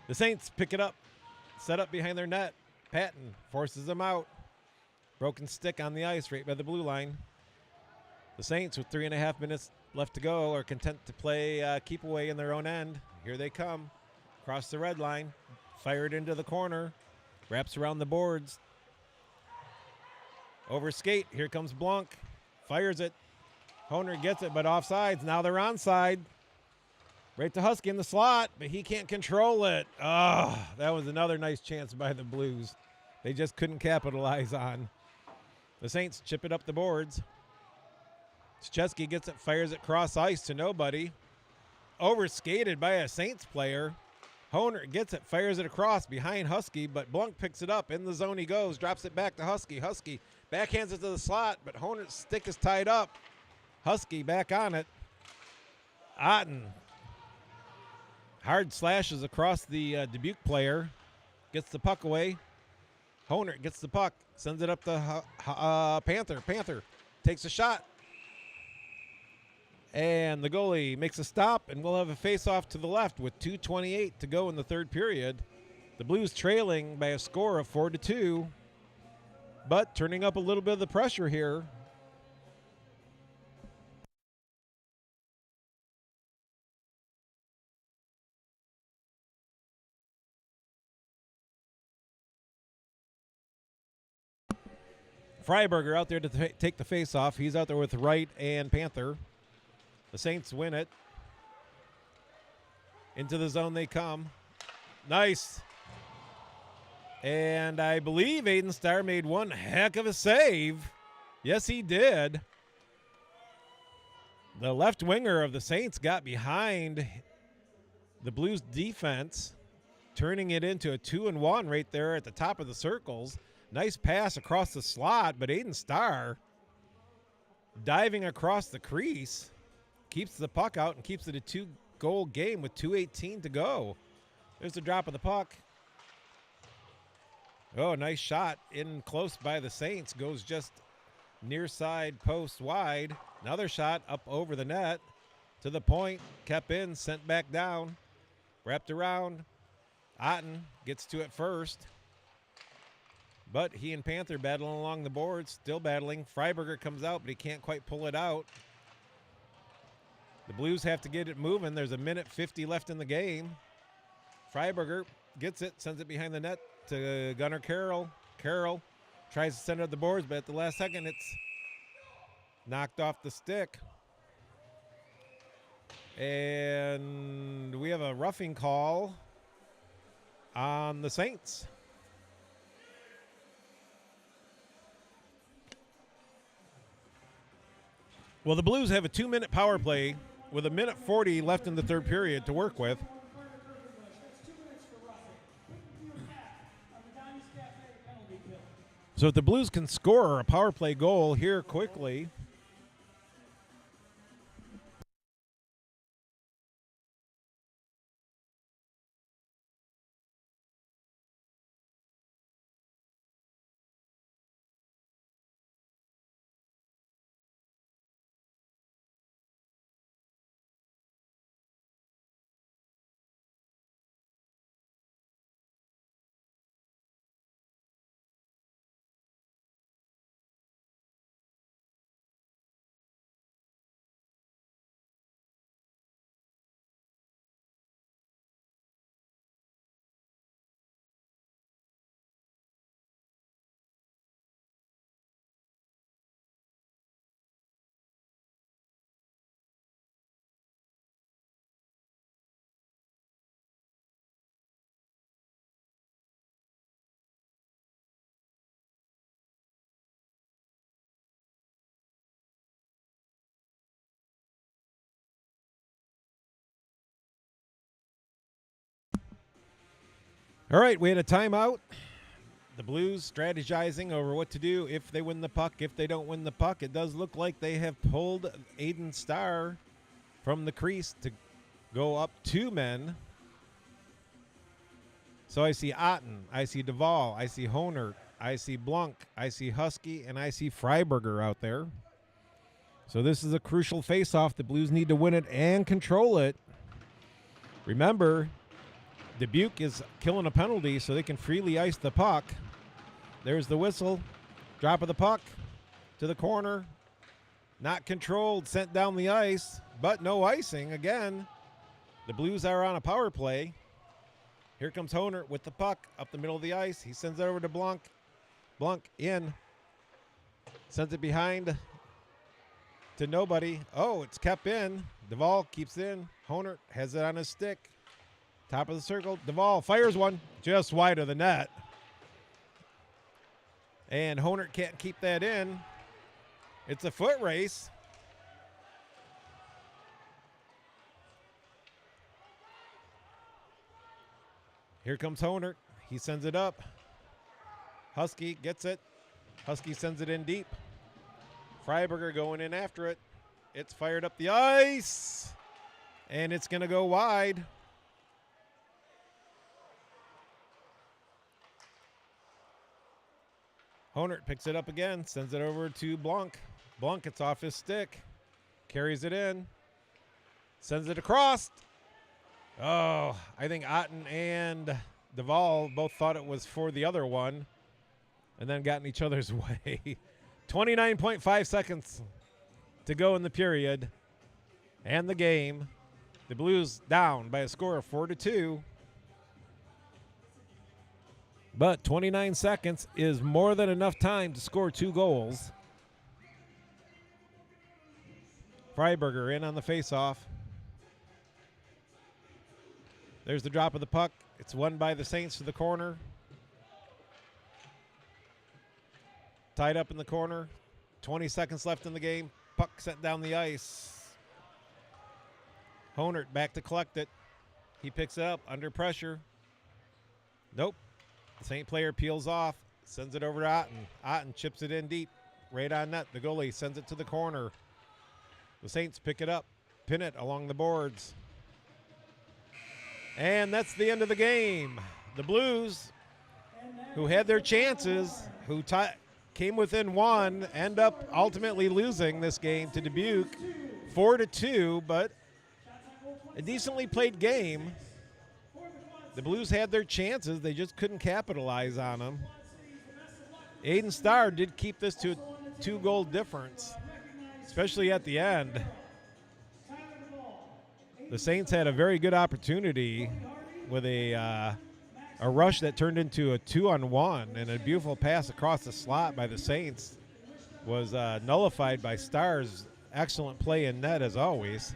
The Saints pick it up, set up behind their net. Patton forces them out. Broken stick on the ice right by the blue line. The Saints, with 3.5 minutes left to go, are content to play keep away in their own end. Here they come. Across the red line. Fired into the corner. Wraps around the boards. Over skate. Here comes Blanc. Fires it. Honer gets it, but offsides. Now they're onside. Right to Husky in the slot, but he can't control it. That was another nice chance by the Blues. They just couldn't capitalize on. The Saints chip it up the boards. Szczesky gets it, fires it cross ice to nobody. Overskated by a Saints player. Honer gets it, fires it across behind Husky, but Blanc picks it up. In the zone he goes, drops it back to Husky. Husky backhands it to the slot, but Honer's stick is tied up. Husky back on it. Otten hard slashes across the Dubuque player. Gets the puck away. Honer gets the puck, sends it up to Panther. Panther takes a shot. And the goalie makes a stop, and we'll have a face-off to the left with 2:28 to go in the third period. The Blues trailing by a score of 4-2, but turning up a little bit of the pressure here. Freiberger out there to take the face-off. He's out there with Wright and Panther. The Saints win it. Into the zone they come. Nice. And I believe Aiden Starr made one heck of a save. Yes, he did. The left winger of the Saints got behind the Blues defense, turning it into a 2-and-1 right there at the top of the circles. Nice pass across the slot, but Aiden Starr diving across the crease keeps the puck out and keeps it a 2-goal game with 2:18 to go. There's the drop of the puck. Nice shot in close by the Saints. Goes just Near side post wide. Another shot up over the net. To the point. Kept in. Sent back down. Wrapped around. Otten gets to it first. But he and Panther battling along the boards. Still battling. Freiberger comes out, but he can't quite pull it out. The Blues have to get it moving. There's a minute 50 left in the game. Freiberger gets it. Sends it behind the net to Gunnar Carroll. Carroll tries to send it at the boards, but at the last second, it's knocked off the stick. And we have a roughing call on the Saints. Well, the Blues have a 2-minute power play with a minute 40 left in the third period to work with. So if the Blues can score a power play goal here quickly, all right, we had a timeout. The Blues strategizing over what to do if they win the puck, if they don't win the puck. It does look like they have pulled Aiden Starr from the crease to go up 2 men. So I see Otten, I see Duvall, I see Honert, I see Blunk, I see Husky, and I see Freiberger out there. So this is a crucial face-off. The Blues need to win it and control it. Remember, Dubuque is killing a penalty so they can freely ice the puck. There's the whistle. Drop of the puck to the corner. Not controlled, sent down the ice, but no icing again. The Blues are on a power play. Here comes Honert with the puck up the middle of the ice. He sends it over to Blunk. Blunk in. Sends it behind to nobody. Oh, it's kept in. Duvall keeps in. Honert has it on his stick. Top of the circle. Duvall fires one just wide of the net. And Honert can't keep that in. It's a foot race. Here comes Honert. He sends it up. Husky gets it. Husky sends it in deep. Freiberger going in after it. It's fired up the ice. And it's going to go wide. Honert picks it up again, sends it over to Blanc. Blanc gets off his stick, carries it in, sends it across. Oh, I think Otten and Duvall both thought it was for the other one and then got in each other's way. 29.5 seconds to go in the period and the game. The Blues down by a score of 4-2. But 29 seconds is more than enough time to score 2 goals. Freiberger in on the faceoff. There's the drop of the puck. It's won by the Saints to the corner. Tied up in the corner. 20 seconds left in the game. Puck sent down the ice. Honert back to collect it. He picks it up under pressure. Nope. The Saint player peels off, sends it over to Otten. Otten chips it in deep, right on net. The goalie sends it to the corner. The Saints pick it up, pin it along the boards. And that's the end of the game. The Blues, who had their chances, who came within one, end up ultimately losing this game to Dubuque 4-2, but a decently played game. The Blues had their chances. They just couldn't capitalize on them. Aiden Starr did keep this to a 2-goal difference, especially at the end. The Saints had a very good opportunity with a rush that turned into a 2-on-1, and a beautiful pass across the slot by the Saints was nullified by Starr's excellent play in net as always.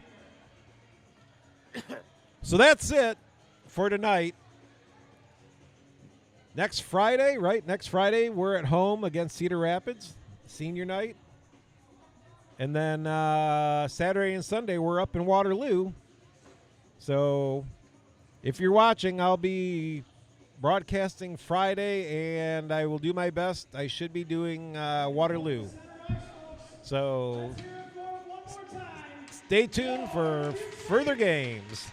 So that's it for tonight. Next Friday, right? Next Friday, we're at home against Cedar Rapids, senior night. And then Saturday and Sunday, we're up in Waterloo. So if you're watching, I'll be broadcasting Friday, and I will do my best. I should be doing Waterloo. So stay tuned for further games.